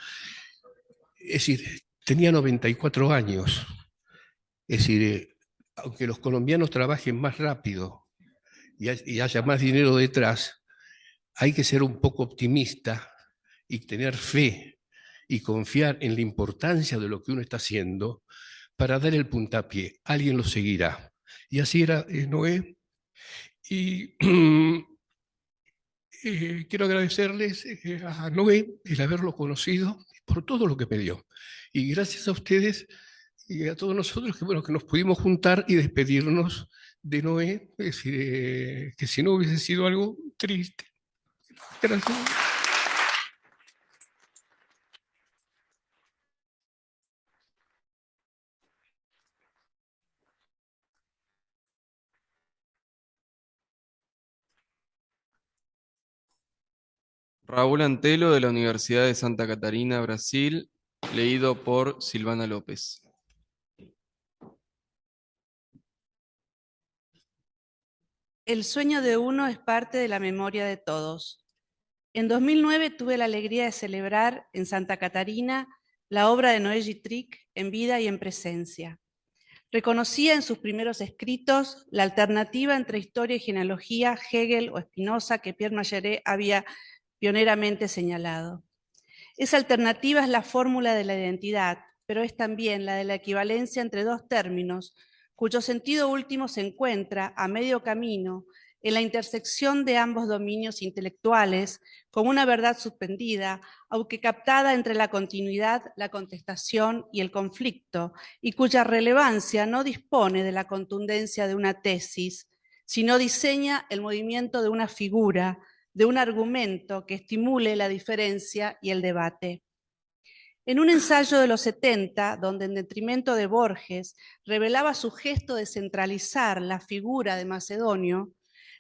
Es decir, tenía 94 años. Es decir, aunque los colombianos trabajen más rápido y haya más dinero detrás, hay que ser un poco optimista y tener fe y confiar en la importancia de lo que uno está haciendo para dar el puntapié. Alguien lo seguirá. Y así era Noé. Y quiero agradecerles a Noé el haberlo conocido por todo lo que me dio. Y gracias a ustedes y a todos nosotros que, bueno, que nos pudimos juntar y despedirnos de Noé, es decir, que si no hubiese sido algo triste. Gracias. Raúl Antelo, de la Universidad de Santa Catarina, Brasil, leído por Silvana López. El sueño de uno es parte de la memoria de todos. En 2009 tuve la alegría de celebrar en Santa Catarina la obra de Noé Gittrich en vida y en presencia. Reconocía en sus primeros escritos la alternativa entre historia y genealogía, Hegel o Spinoza, que Pierre Mayeret había pioneramente señalado. Esa alternativa es la fórmula de la identidad, pero es también la de la equivalencia entre dos términos, cuyo sentido último se encuentra a medio camino en la intersección de ambos dominios intelectuales como una verdad suspendida, aunque captada entre la continuidad, la contestación y el conflicto, y cuya relevancia no dispone de la contundencia de una tesis, sino diseña el movimiento de una figura, de un argumento que estimule la diferencia y el debate. En un ensayo de los 70, donde en detrimento de Borges revelaba su gesto de centralizar la figura de Macedonio,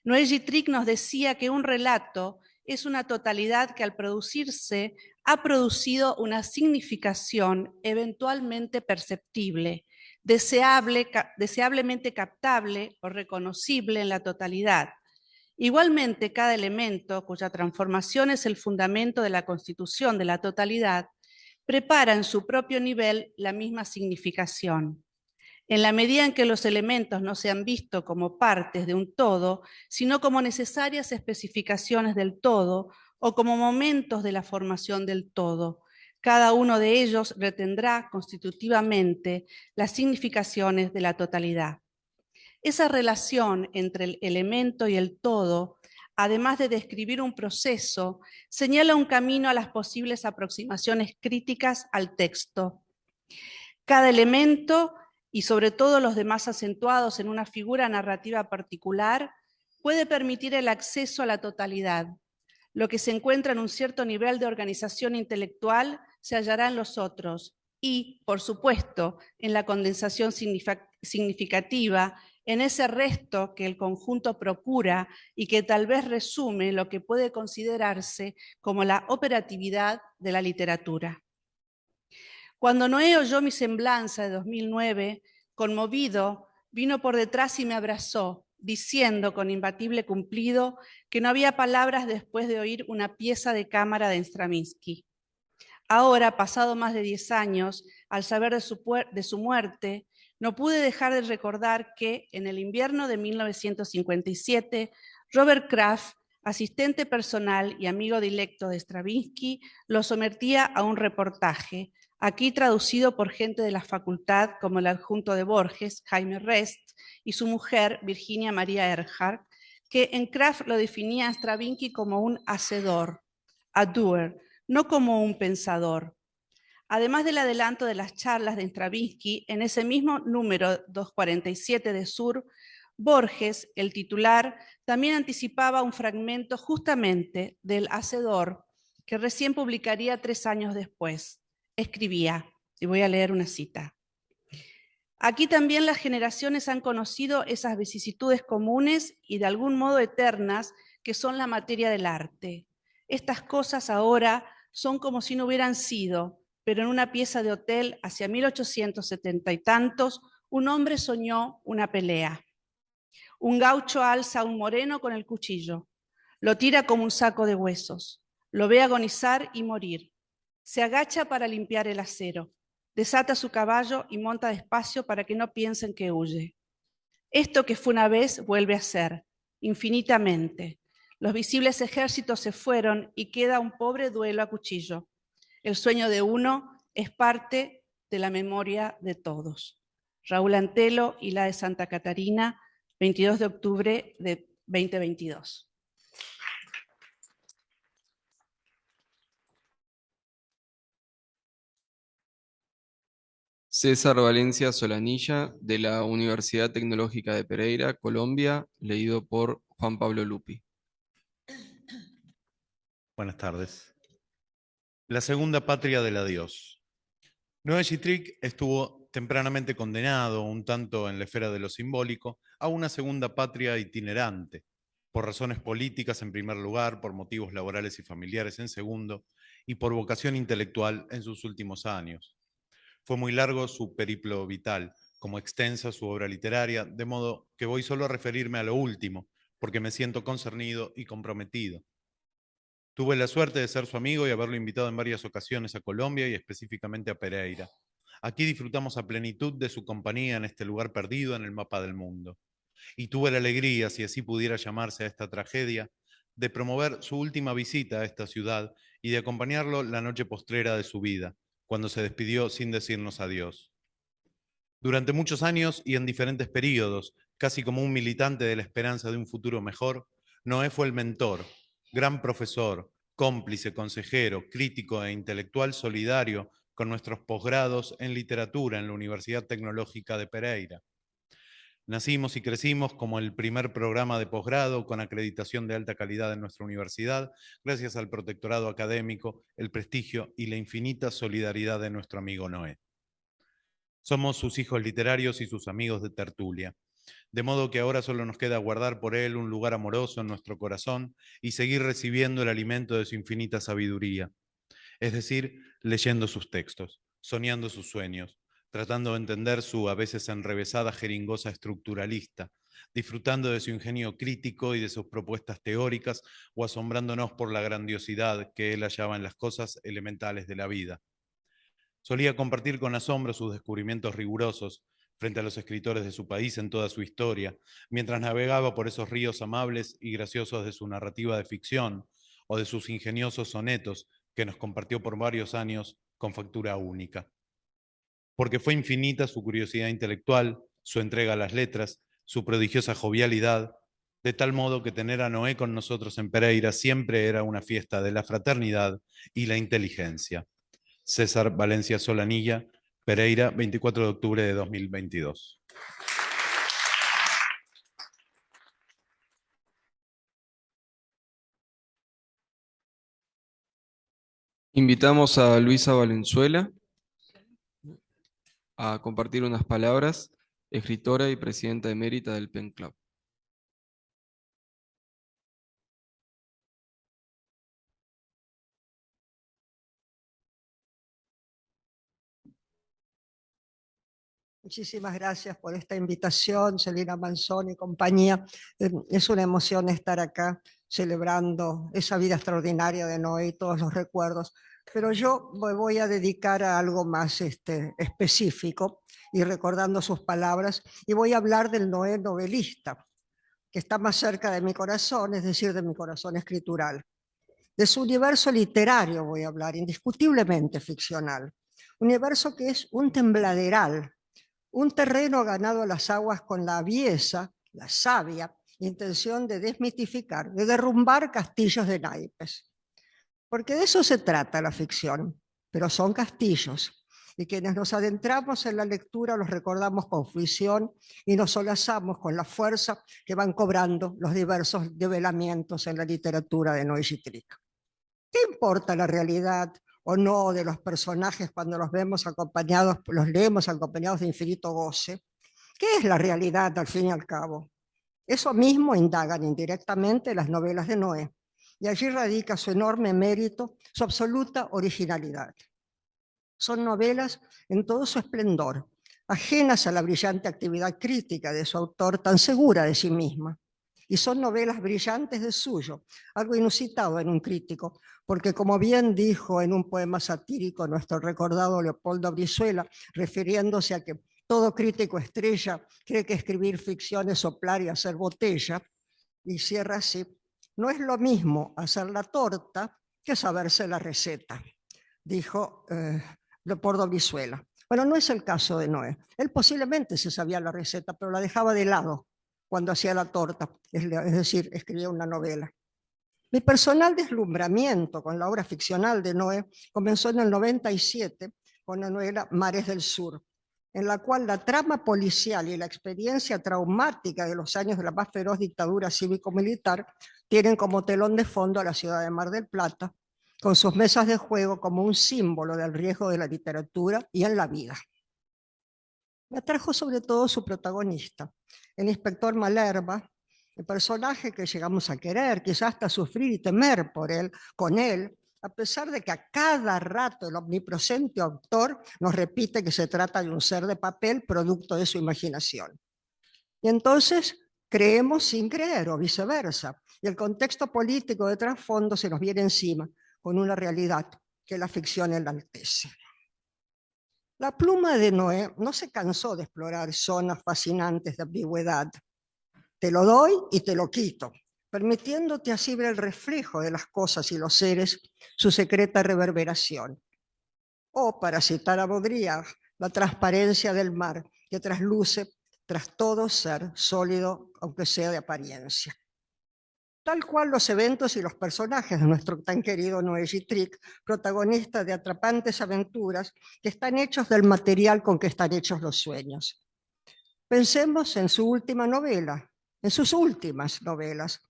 Noé Gittrich nos decía que un relato es una totalidad que al producirse ha producido una significación eventualmente perceptible, deseablemente captable o reconocible en la totalidad. Igualmente, cada elemento, cuya transformación es el fundamento de la constitución de la totalidad, prepara en su propio nivel la misma significación. En la medida en que los elementos no sean vistos como partes de un todo, sino como necesarias especificaciones del todo o como momentos de la formación del todo, cada uno de ellos retendrá constitutivamente las significaciones de la totalidad. Esa relación entre el elemento y el todo, además de describir un proceso, señala un camino a las posibles aproximaciones críticas al texto. Cada elemento, y sobre todo los demás acentuados en una figura narrativa particular, puede permitir el acceso a la totalidad. Lo que se encuentra en un cierto nivel de organización intelectual se hallará en los otros y, por supuesto, en la condensación significativa, en ese resto que el conjunto procura y que tal vez resume lo que puede considerarse como la operatividad de la literatura. Cuando Noé oyó mi semblanza de 2009, conmovido, vino por detrás y me abrazó, diciendo con imbatible cumplido que no había palabras después de oír una pieza de cámara de Stravinsky. Ahora, pasado más de 10 años, al saber de su muerte, no pude dejar de recordar que en el invierno de 1957, Robert Kraft, asistente personal y amigo directo de Stravinsky, lo sometía a un reportaje, aquí traducido por gente de la facultad como el adjunto de Borges, Jaime Rest, y su mujer, Virginia María Erhardt, que en Kraft lo definía a Stravinsky como un hacedor, a doer, no como un pensador. Además del adelanto de las charlas de Stravinsky, en ese mismo número 247 de Sur, Borges, el titular, también anticipaba un fragmento justamente del hacedor que recién publicaría 3 años después. Escribía, y voy a leer una cita. Aquí también las generaciones han conocido esas vicisitudes comunes y de algún modo eternas que son la materia del arte. Estas cosas ahora son como si no hubieran sido, pero en una pieza de hotel hacia 1870 y tantos, un hombre soñó una pelea. Un gaucho alza a un moreno con el cuchillo, lo tira como un saco de huesos, lo ve agonizar y morir. Se agacha para limpiar el acero, desata su caballo y monta despacio para que no piensen que huye. Esto que fue una vez vuelve a ser, infinitamente. Los visibles ejércitos se fueron y queda un pobre duelo a cuchillo. El sueño de uno es parte de la memoria de todos. Raúl Antelo y la de Santa Catarina, 22 de octubre de 2022. César Valencia Solanilla, de la Universidad Tecnológica de Pereira, Colombia, leído por Juan Pablo Lupi. Buenas tardes. La segunda patria del adiós. Noé Gittrick estuvo tempranamente condenado, un tanto en la esfera de lo simbólico, a una segunda patria itinerante, por razones políticas en primer lugar, por motivos laborales y familiares en segundo, y por vocación intelectual en sus últimos años. Fue muy largo su periplo vital, como extensa su obra literaria, de modo que voy solo a referirme a lo último, porque me siento concernido y comprometido. Tuve la suerte de ser su amigo y haberlo invitado en varias ocasiones a Colombia y específicamente a Pereira. Aquí disfrutamos a plenitud de su compañía en este lugar perdido en el mapa del mundo. Y tuve la alegría, si así pudiera llamarse a esta tragedia, de promover su última visita a esta ciudad y de acompañarlo la noche postrera de su vida, cuando se despidió sin decirnos adiós. Durante muchos años y en diferentes periodos, casi como un militante de la esperanza de un futuro mejor, Noé fue el mentor, gran profesor, cómplice, consejero, crítico e intelectual solidario con nuestros posgrados en literatura en la Universidad Tecnológica de Pereira. Nacimos y crecimos como el primer programa de posgrado con acreditación de alta calidad en nuestra universidad, gracias al protectorado académico, el prestigio y la infinita solidaridad de nuestro amigo Noé. Somos sus hijos literarios y sus amigos de tertulia, de modo que ahora solo nos queda guardar por él un lugar amoroso en nuestro corazón y seguir recibiendo el alimento de su infinita sabiduría, es decir, leyendo sus textos, soñando sus sueños, tratando de entender su a veces enrevesada jeringosa estructuralista, disfrutando de su ingenio crítico y de sus propuestas teóricas o asombrándonos por la grandiosidad que él hallaba en las cosas elementales de la vida. Solía compartir con asombro sus descubrimientos rigurosos frente a los escritores de su país en toda su historia, mientras navegaba por esos ríos amables y graciosos de su narrativa de ficción o de sus ingeniosos sonetos que nos compartió por varios años con factura única. Porque fue infinita su curiosidad intelectual, su entrega a las letras, su prodigiosa jovialidad, de tal modo que tener a Noé con nosotros en Pereira siempre era una fiesta de la fraternidad y la inteligencia. César Valencia Solanilla, Pereira, 24 de octubre de 2022. Invitamos a Luisa Valenzuela a compartir unas palabras, escritora y presidenta emérita del Pen Club. Muchísimas gracias por esta invitación, Celina Manzón y compañía. Es una emoción estar acá celebrando esa vida extraordinaria de Noé y todos los recuerdos. Pero yo me voy a dedicar a algo más específico y recordando sus palabras, y voy a hablar del Noé novelista, que está más cerca de mi corazón, es decir, de mi corazón escritural. De su universo literario voy a hablar, indiscutiblemente ficcional. Universo que es un tembladeral, un terreno ganado a las aguas con la aviesa, la sabia, intención de desmitificar, de derrumbar castillos de naipes. Porque de eso se trata la ficción, pero son castillos, y quienes nos adentramos en la lectura los recordamos con fruición y nos solazamos con la fuerza que van cobrando los diversos develamientos en la literatura de Noé Gittrick. ¿Qué importa la realidad o no de los personajes cuando los leemos acompañados de infinito goce? ¿Qué es la realidad al fin y al cabo? Eso mismo indagan indirectamente las novelas de Noé, y allí radica su enorme mérito, su absoluta originalidad. Son novelas en todo su esplendor, ajenas a la brillante actividad crítica de su autor tan segura de sí misma. Y son novelas brillantes de suyo, algo inusitado en un crítico, porque como bien dijo en un poema satírico nuestro recordado Leopoldo Brizuela, refiriéndose a que todo crítico estrella cree que escribir ficción es soplar y hacer botella, y cierra así: no es lo mismo hacer la torta que saberse la receta, dijo Leopoldo Brizuela. Bueno, no es el caso de Noé. Él posiblemente se sabía la receta, pero la dejaba de lado cuando hacía la torta, es decir, escribía una novela. Mi personal deslumbramiento con la obra ficcional de Noé comenzó en el 97 con la novela Mares del Sur, en la cual la trama policial y la experiencia traumática de los años de la más feroz dictadura cívico-militar tienen como telón de fondo a la ciudad de Mar del Plata, con sus mesas de juego como un símbolo del riesgo de la literatura y en la vida. Me atrajo sobre todo su protagonista, el inspector Malerba, el personaje que llegamos a querer, quizás hasta sufrir y temer por él, con él, a pesar de que a cada rato el omnipresente autor nos repite que se trata de un ser de papel producto de su imaginación. Y entonces creemos sin creer o viceversa, y el contexto político de trasfondo se nos viene encima con una realidad que la ficción enaltece. La pluma de Noé no se cansó de explorar zonas fascinantes de ambigüedad. Te lo doy y te lo quito, permitiéndote así ver el reflejo de las cosas y los seres, su secreta reverberación. O, para citar a Baudrillard, la transparencia del mar que trasluce tras todo ser sólido, aunque sea de apariencia. Tal cual los eventos y los personajes de nuestro tan querido Noé Gittrick, protagonista de atrapantes aventuras que están hechos del material con que están hechos los sueños. Pensemos en su última novela, en sus últimas novelas,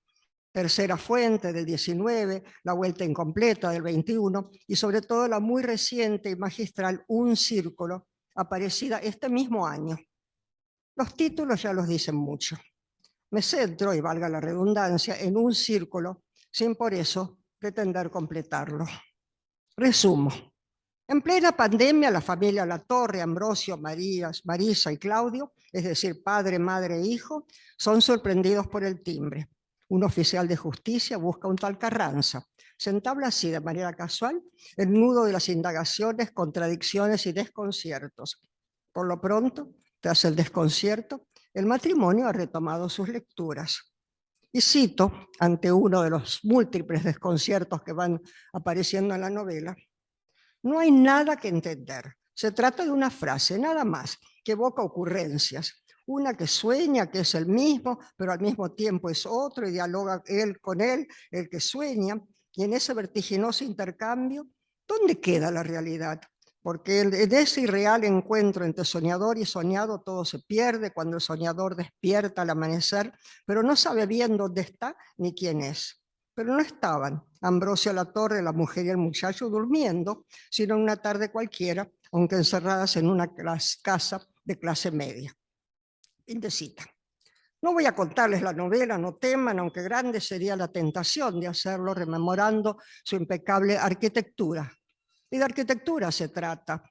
Tercera Fuente del 19, La Vuelta Incompleta del 21 y sobre todo la muy reciente y magistral Un Círculo, aparecida este mismo año. Los títulos ya los dicen mucho. Me centro, y valga la redundancia, en un círculo, sin por eso pretender completarlo. Resumo. En plena pandemia, la familia Latorre, Ambrosio, Marisa y Claudio, es decir, padre, madre e hijo, son sorprendidos por el timbre. Un oficial de justicia busca a un tal Carranza. Se entabla así, de manera casual, el nudo de las indagaciones, contradicciones y desconciertos. Por lo pronto, tras el desconcierto, el matrimonio ha retomado sus lecturas. Y cito, ante uno de los múltiples desconciertos que van apareciendo en la novela, no hay nada que entender. Se trata de una frase, nada más, que evoca ocurrencias. Una que sueña que es el mismo, pero al mismo tiempo es otro y dialoga él con él, el que sueña. Y en ese vertiginoso intercambio, ¿dónde queda la realidad? Porque en ese irreal encuentro entre soñador y soñado todo se pierde cuando el soñador despierta al amanecer, pero no sabe bien dónde está ni quién es. Pero no estaban Ambrosio Latorre, la mujer y el muchacho durmiendo, sino en una tarde cualquiera, aunque encerradas en una casa de clase media. Fin de cita. No voy a contarles la novela, no teman, aunque grande sería la tentación de hacerlo rememorando su impecable arquitectura. Y de arquitectura se trata,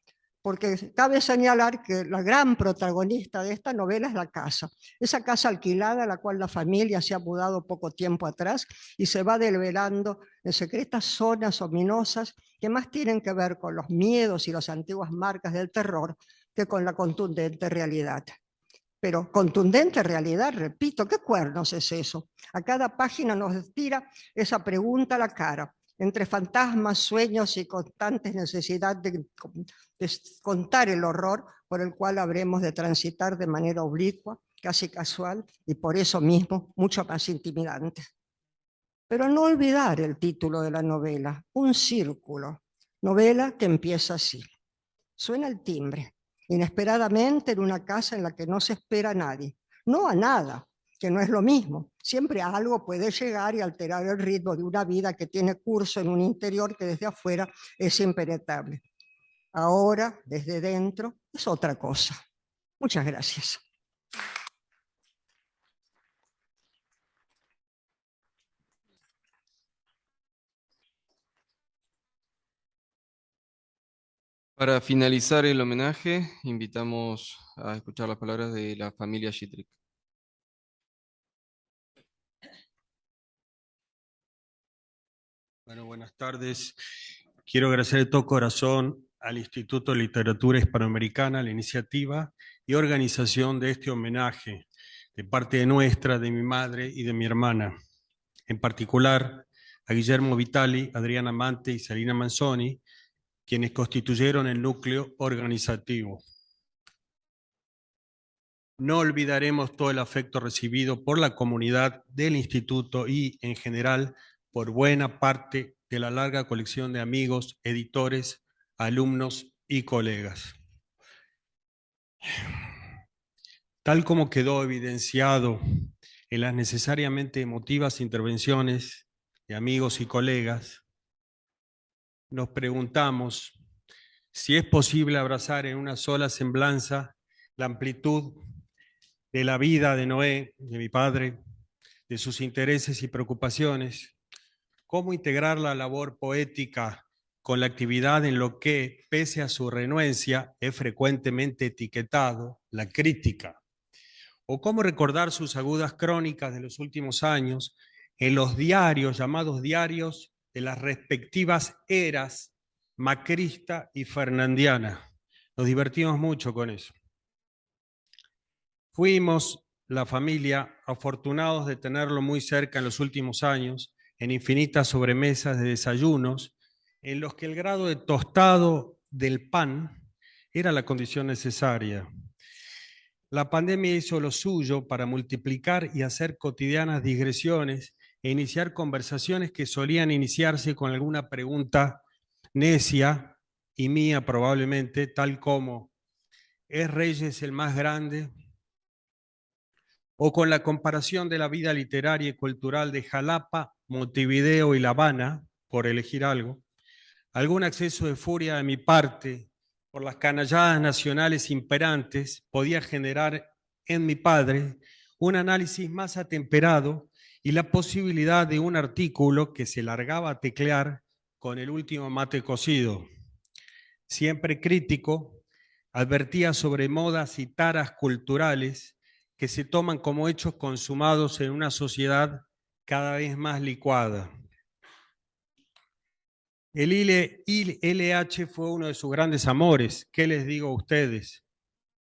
porque cabe señalar que la gran protagonista de esta novela es la casa. Esa casa alquilada a la cual la familia se ha mudado poco tiempo atrás y se va develando en secretas zonas ominosas que más tienen que ver con los miedos y las antiguas marcas del terror que con la contundente realidad. Pero contundente realidad, repito, ¿qué cuernos es eso? A cada página nos tira esa pregunta a la cara, entre fantasmas, sueños y constantes necesidad de contar el horror por el cual habremos de transitar de manera oblicua, casi casual, y por eso mismo mucho más intimidante. Pero no olvidar el título de la novela, Un Círculo, novela que empieza así. Suena el timbre, inesperadamente en una casa en la que no se espera a nadie, no a nada, que no es lo mismo. Siempre algo puede llegar y alterar el ritmo de una vida que tiene curso en un interior que desde afuera es impenetrable. Ahora, desde dentro, es otra cosa. Muchas gracias. Para finalizar el homenaje, invitamos a escuchar las palabras de la familia Gittrick. Bueno, buenas tardes. Quiero agradecer de todo corazón al Instituto de Literatura Hispanoamericana, la iniciativa y organización de este homenaje de parte de nuestra, de mi madre y de mi hermana. En particular, a Guillermo Vitali, Adriana Amante y Salina Manzoni, quienes constituyeron el núcleo organizativo. No olvidaremos todo el afecto recibido por la comunidad del instituto y, en general, por buena parte de la larga colección de amigos, editores, alumnos y colegas. Tal como quedó evidenciado en las necesariamente emotivas intervenciones de amigos y colegas, nos preguntamos si es posible abrazar en una sola semblanza la amplitud de la vida de Noé, de mi padre, de sus intereses y preocupaciones, cómo integrar la labor poética con la actividad en lo que, pese a su renuencia, es frecuentemente etiquetado, la crítica, o cómo recordar sus agudas crónicas de los últimos años en los diarios, llamados diarios de las respectivas eras macrista y fernandiana. Nos divertimos mucho con eso. Fuimos, la familia, afortunados de tenerlo muy cerca en los últimos años, en infinitas sobremesas de desayunos, en los que el grado de tostado del pan era la condición necesaria. La pandemia hizo lo suyo para multiplicar y hacer cotidianas digresiones e iniciar conversaciones que solían iniciarse con alguna pregunta necia y mía probablemente, tal como ¿es Reyes el más grande? O con la comparación de la vida literaria y cultural de Jalapa, Montevideo y La Habana, por elegir algo, algún acceso de furia de mi parte por las canalladas nacionales imperantes podía generar en mi padre un análisis más atemperado y la posibilidad de un artículo que se largaba a teclear con el último mate cocido. Siempre crítico, advertía sobre modas y taras culturales que se toman como hechos consumados en una sociedad cada vez más licuada. El ILH fue uno de sus grandes amores. ¿Qué les digo a ustedes?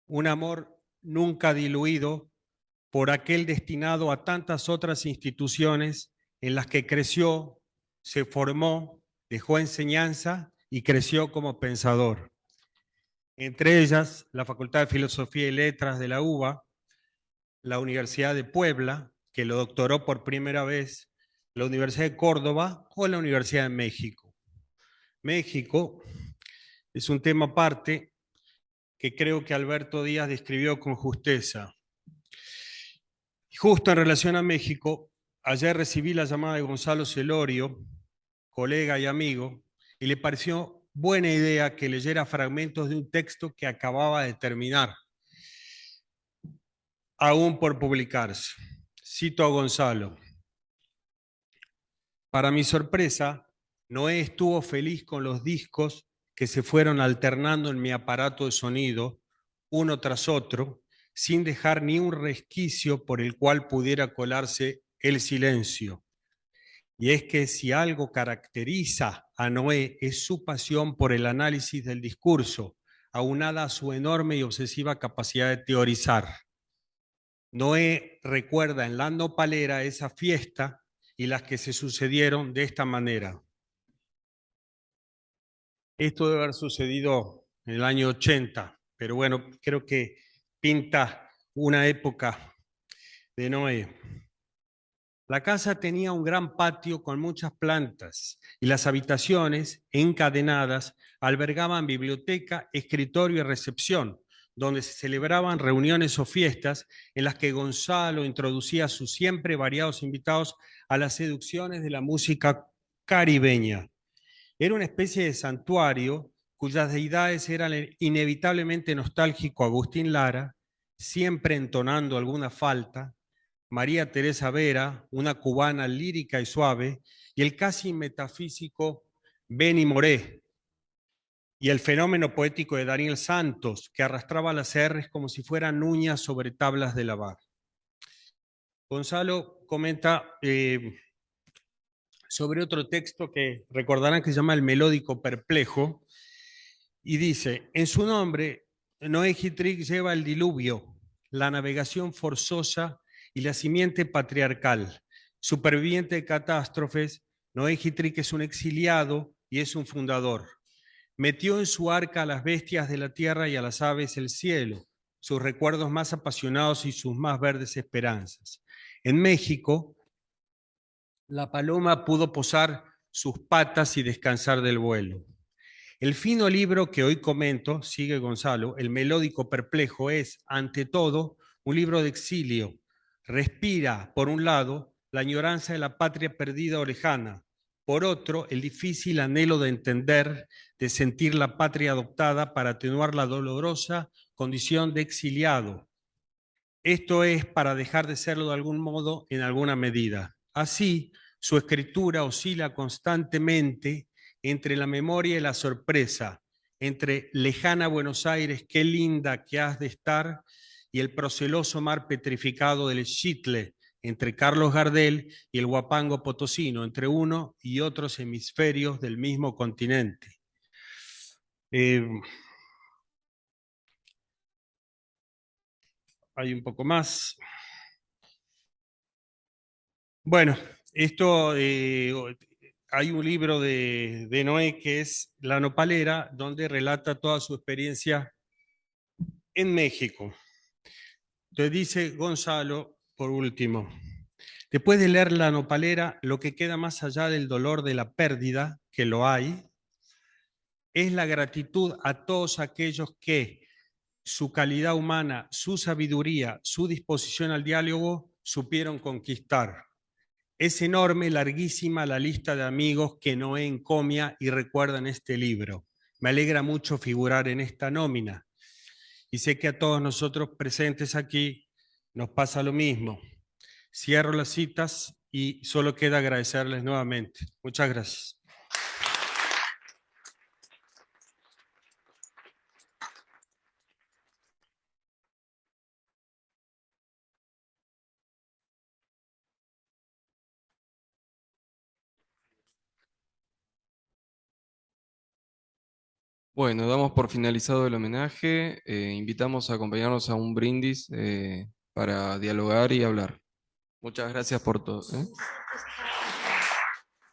Un amor nunca diluido por aquel destinado a tantas otras instituciones en las que creció, se formó, dejó enseñanza y creció como pensador. Entre ellas, la Facultad de Filosofía y Letras de la UBA, la Universidad de Puebla, que lo doctoró por primera vez, la Universidad de Córdoba o la Universidad de México. México es un tema aparte que creo que Alberto Díaz describió con justeza. Justo en relación a México, ayer recibí la llamada de Gonzalo Celorio, colega y amigo, y le pareció buena idea que leyera fragmentos de un texto que acababa de terminar, aún por publicarse. Cito a Gonzalo. Para mi sorpresa, Noé estuvo feliz con los discos que se fueron alternando en mi aparato de sonido, uno tras otro, sin dejar ni un resquicio por el cual pudiera colarse el silencio. Y es que si algo caracteriza a Noé es su pasión por el análisis del discurso, aunada a su enorme y obsesiva capacidad de teorizar. Noé recuerda en la nopalera esa fiesta y las que se sucedieron de esta manera. Esto debe haber sucedido en el año 80, pero bueno, creo que pinta una época de Noé. La casa tenía un gran patio con muchas plantas y las habitaciones encadenadas albergaban biblioteca, escritorio y recepción, donde se celebraban reuniones o fiestas en las que Gonzalo introducía a sus siempre variados invitados a las seducciones de la música caribeña. Era una especie de santuario cuyas deidades eran el inevitablemente nostálgico Agustín Lara, siempre entonando alguna falta, María Teresa Vera, una cubana lírica y suave, y el casi metafísico Benny Moré, y el fenómeno poético de Daniel Santos, que arrastraba las R's como si fueran uñas sobre tablas de lavar. Gonzalo comenta sobre otro texto que recordarán que se llama El Melódico Perplejo, y dice, en su nombre, Noé Gitrig lleva el diluvio, la navegación forzosa y la simiente patriarcal. Superviviente de catástrofes, Noé Gitrig es un exiliado y es un fundador. Metió en su arca a las bestias de la tierra y a las aves del cielo, sus recuerdos más apasionados y sus más verdes esperanzas. En México, la paloma pudo posar sus patas y descansar del vuelo. El fino libro que hoy comento, sigue Gonzalo, El melódico perplejo, es, ante todo, un libro de exilio. Respira, por un lado, la añoranza de la patria perdida o lejana, por otro, el difícil anhelo de entender, de sentir la patria adoptada para atenuar la dolorosa condición de exiliado. Esto es para dejar de serlo de algún modo en alguna medida. Así, su escritura oscila constantemente entre la memoria y la sorpresa, entre lejana Buenos Aires, qué linda que has de estar, y el proceloso mar petrificado del Xitle, entre Carlos Gardel y el Huapango potosino, entre uno y otros hemisferios del mismo continente. Hay un poco más. Bueno, esto, hay un libro de Noé que es La Nopalera, donde relata toda su experiencia en México. Entonces dice Gonzalo, por último, después de leer La Nopalera, lo que queda más allá del dolor de la pérdida, que lo hay, es la gratitud a todos aquellos que su calidad humana, su sabiduría, su disposición al diálogo supieron conquistar. Es enorme, larguísima la lista de amigos que Noé encomia y recuerda en este libro. Me alegra mucho figurar en esta nómina. Y sé que a todos nosotros presentes aquí nos pasa lo mismo. Cierro las citas y solo queda agradecerles nuevamente. Muchas gracias. Bueno, damos por finalizado el homenaje. Invitamos a acompañarnos a un brindis para dialogar y hablar. Muchas gracias por todo.